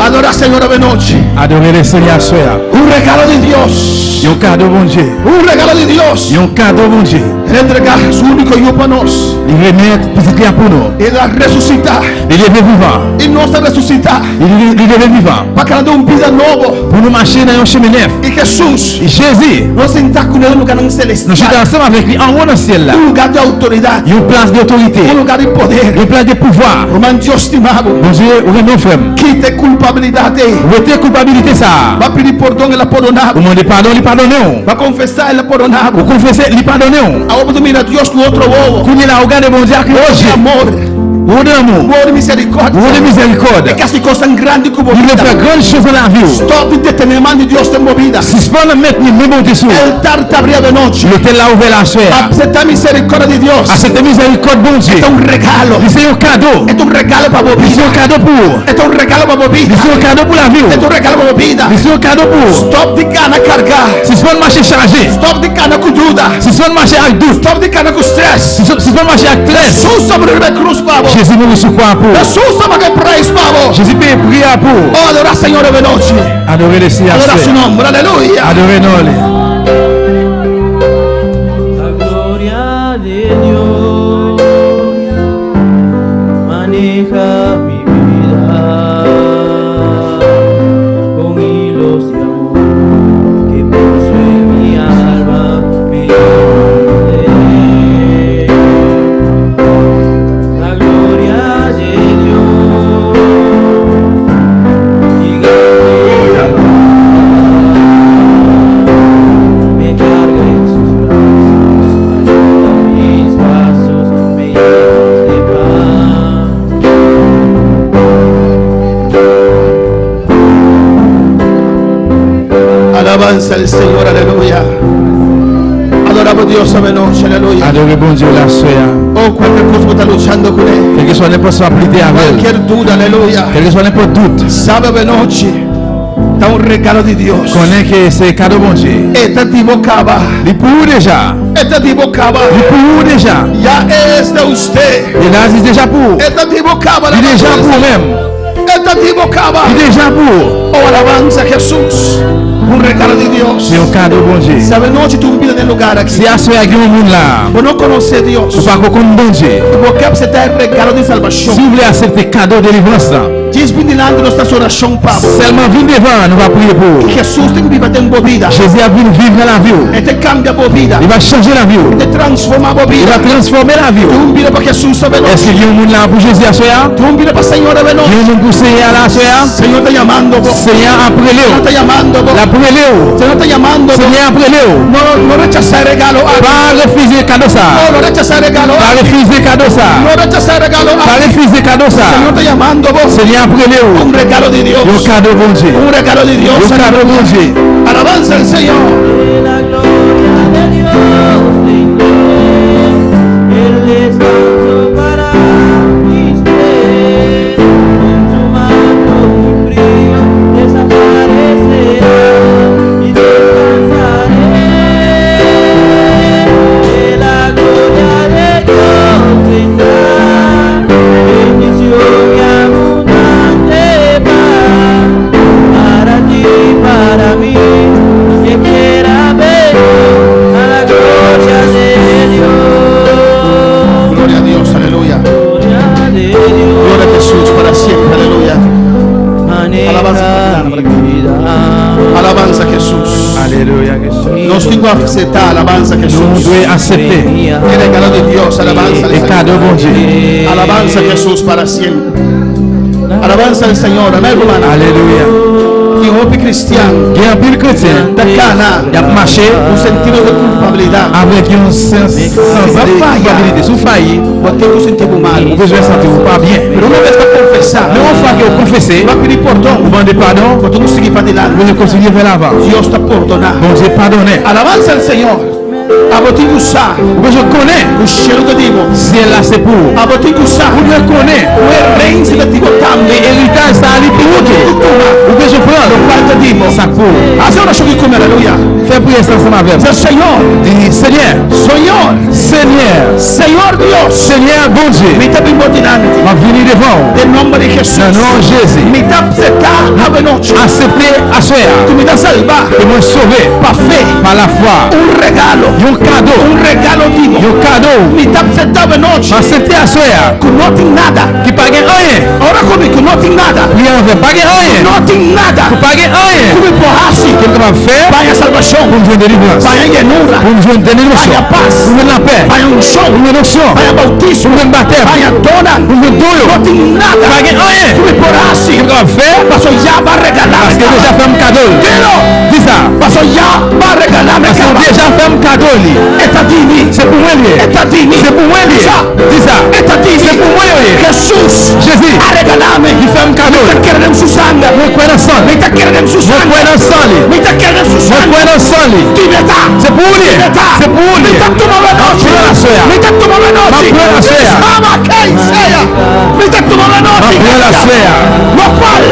Adora al Señor de noche. Adorer le Seigneur soya. Un regalo de Dios. Un cadeau bon Dieu. Un regalo de Dios. Un cadeau bon Dieu. Él entrega su único hijo para nos. Il remet petit pour nous. Él la resucita. Il est vivant. Y nos resucita. Il est vivant. Para que nos dé un vida nuevo. Pour nous marcher dans un chemin neuf. Y Jesús Et Jésus, nos senta con él en un lugar nous sommes celestial. ensemble avec lui en haut dans le ciel là. Un lugar de autoridad. Il y a une place d'autorité. Un lugar de poder. Une place de pouvoir. Hermano Dios estimado. Bon Dieu, on est nos frères. Quite culpabilidad. Où était culpabilité ça? Va a pedir perdón, él ha perdonado. Vous demandez pardon, il pardonne. Va a confesar, él ha perdonado. Vous confessez, il pardonne. Ahora tú mira a Dios con otro bobo. Quand il a regardé bon Dieu, De hoje, amor, où de l'amour, amor y misericordia. où de miséricorde. Es que hace cosas grandes como Il veut faire grandes choses dans la vie. Stop de detener mano de Dios en movida. Si c'est pas le mettre ni même au-dessous, El altar te abría de noche. l'hôtel l'a ouvert la soirée. Acepta misericordia de Dios. À cette miséricorde, bon Dieu. Es un regalo. C'est un cadeau. Es un regalo para vos C'est vida. un cadeau pour. Es un regalo para vos vida. C'est un cadeau pour la vie. Es un regalo para vos vida. C'est un cadeau pour. Stop de cana cargar. Si c'est pas le marché chargé. Stop de cana con duda. Si c'est pas le marché avec doute. Stop de cana con stress. Si c'est pas le marché avec classe. Jesús sobre la cruz, pavo. Jésus nous sur quoi pour. Jesús sobre el praise, pavo. Jésus peut prier pour. Oh, adora al Señor de noche. Adorer le Seigneur. Adora su nombre. Aleluya. Adorer nous. La gloria de Dios maneja mi vida con hilos de amor que puso en mi alma mi poder. La gloria de Dios me carga en sus brazos, ayuda mis pasos, me llena de paz. Alabanza al Señor, aleluya. Adoramos a Dios esta noche, aleluya. Adorer bon Dieu la soya. Oh, cualquier cosa que está luchando con él. Quel que soit n'importe quoi avec elle. Cualquier duda, aleluya. Quel que soit n'importe doute. Sabe de noche, está un regalo de Dios. Connais que c'est cadeau bon Dieu. Esta te equivocaba. Il pour déjà. Esta te equivocaba. Il pour déjà. Ya es de usted. Et là, c'est déjà pour. Esta te equivocaba. Il est déjà pour même. Esta te equivocaba. Il est déjà pour. Oh, alabanza a Jesús. Un regalo de Dios. C'est un cadeau bon Dieu. Sabe noche tu vida en el lugar aquí. Si à ce qu'il y a un monde là, Por no conocer a Dios. ou pas qu'on bon Dieu. Porque aceptar el regalo de salvación. Si vous voulez accepter cadeau de délivrance là, Dios viene delante de nuestra oración, Pablo. seulement viens devant, nous va prier pour. Jesús te viva en tu vida. Jésus a venu vivre dans la vie. Él te cambia tu vida. Il va changer la vie. Te transforma tu Il va vida. transformer la vie. Tú vives para Jesús, ¿sabes? Est-ce qu'il y a un monde là pour Jésus à ce soir? Tú vives para Señor, ¿sabes? Il y a un monde pour Seigneur là à ce soir? Señor te llamando, vos. Seigneur après Señor Léo. te llamando, vos. La après Léo. Señor te llamando, vos. Seigneur après Léo. No rechazar el regalo. Pas refuser cadeau ça. No rechazar el regalo. Pas refuser cadeau ça. No rechazar el regalo. Pas refuser cadeau ça. Señor te llamando, vos. Seigneur après Léo. Un regalo de Dios. Un cadeau bon Dieu. Un regalo de Dios. Un cadeau bon Dieu. Alabanza al Señor. De la gloria de Dios brindé el descanso para mis pies. Con su manto mi frío desaparecerá y descansaré. De la gloria de Dios vendrá bendición y abundante paz para ti y para mí. Que quiera ver a la gloria de Dios. Gloria a Dios, aleluya. Gloria de Dios. Gloria a Jesús para siempre, aleluya. Maneja mi vida. Alabanza a Jesús. Alléluia. Nos tengo que aceptar, alabanza a Nous Jesús. devons accepter El regalo de Dios, alabanza al les Señor. cadeaux bon Dieu. Alabanza a Jesús para siempre. Alabanza al Señor, amén, hermano. Alléluia. Y hombre cristiano, Il y a un pile chrétien. Tacana, Il a marché un sentido de culpabilidad. avec un sens de culpabilité. Si vous faillez, O tengo un sentido mal. vous pouvez sentir pas bien. Pero una vez que confesar, Mais une fois que vous confessez, va a pedir vous perdón. demandez pardon, Cuando tú sigues para vous adelante, continuez vers l'avant. Dios te perdona. Bon Dieu pardonnez. Alabanza al Señor. Abotigusa. Ou je connais. O cheiro do divo. Si elle là c'est pour. Abotigusa. Ou je connais. O herrense da divo tambe. L'héritage ça ali pivoter. Ou que je prends. Lo quarto divo. Ça pour. Assim eu acho que come, aleluia. Fais prier ça ensemble avec. Diz Senhor. Dis Seigneur. Senhor. Seigneur. Senhor Deus. Seigneur bon Dieu. Me tá bimbotinando. Va venir devant. Em nome de Jesus. Dans le nom de Jésus. Me tá aceitar a benoite. Accepter à soi. Tu me dá salvar. Et me sauver. Pa fé. Par la foi. Regalo. Un cadeau. Regalo divo. Un cadeau. Me tá aceitar a benoite. Accepter à soi. Que não tem nada. Qui pas gain rien. Ora comigo, que não tem nada. Rien en fait pas gain rien. Não tem nada. Pas gain rien. Como empurrasse. Qu'est-ce qu'on va faire? Vai a salvação. Pour nous donner délivrance. Vai a llenura. Pour nous donner délivrance. Vai a paz. Pour nous donner la paix. Vai a unção. Pour nous donner l'onction. Vai a bautismo. Pour nous donner le baptême. Vai a dona. Pour nous donner doyo. Não tem nada. Pas gain rien. Como empurrasse. Qu'est-ce qu'on va faire? Pastor já vai regalar. Parce que déjà fait un cadeau. Dilo. Dis ça. Pastor já vai regalar. Parce que déjà fait un cadeau. Eta dini. C'est pour moi lié. Eta dini. C'est pour moi lié. Dis ça. Eta dini. C'est pour moi lié. Jesus. Jésus. A regalar-me. Il fait un cadeau. Me tá querendo su sangue. Mon coin dans sang. Me tá querendo su Mon sangue. coin dans sang. Me tá querendo su Mon sangue. coin dans sang. Dimeta. C'est pour lui. C'est pour lui. Me tá tomando noite. Ma soia. Me tá tomando noite. Ma buona soia. Ama quem seja. Me tá tomando Ma noite. buona soia. No qual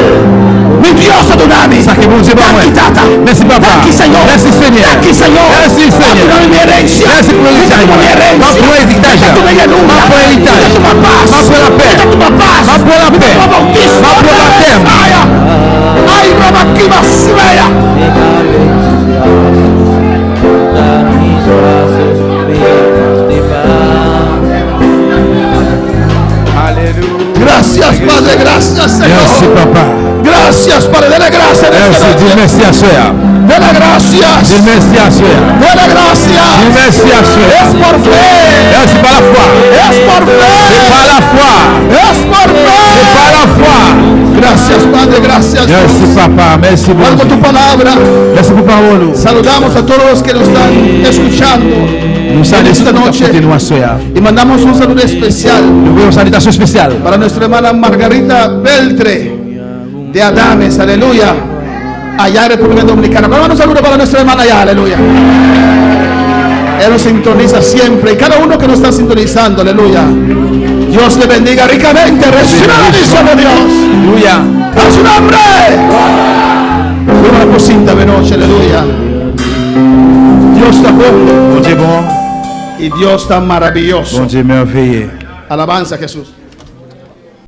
me Dios adonami. Ça qui est bon Dieu pour moi. Tanki tata. Merci papa. Tanki Senhor. Merci Seigneur. Tanki Senhor. Merci Seigneur. Ma minha herência. Merci pour l'héritage. Ma minha herência. Ma pour l'héritage. Ma pour l'héritage. Ma pour l'héritage. Ma paz. Ma pour la paix. Ma paz. Ma pour la paix. Ma bautismo. Ma pour la terre. Ai, Roma que masseia. Dar mis brazos, llenos de paz. Alléluia. Gracias, Padre. Gracias, Merci Señor. papa. Gracias, Padre. Dele gracias. Merci. Dis merci à soi. Dele gracias. Dis merci à soi. Dele gracias. Dis merci à soi. Es por fe. C'est pas la foi. Es por C'est fe. pas la foi. Es por C'est fe. pas la foi. Gracias, Padre. Gracias. Merci papa. Merci Por tu beaucoup. palabra. Merci pour parole. Saludamos a todos los que nos están escuchando Nous saluons esta noche nous à soi. y mandamos un saludo especial Nous voulons une salutation spéciale. para nuestra hermana Margarita Beltre de Adames, aleluya, allá en República Dominicana. Pero un saludo para nuestra hermana allá, aleluya. Él nos sintoniza siempre y cada uno que nos está sintonizando, aleluya. Dios le bendiga ricamente. Reciba la bendición de Dios. Alléluia. A su nombre. Una cosita de noche, aleluya. Dios está bueno Bon Dieu bon. y Dios está maravilloso. Bon Dieu merveilleux. Alabanza a Jesús.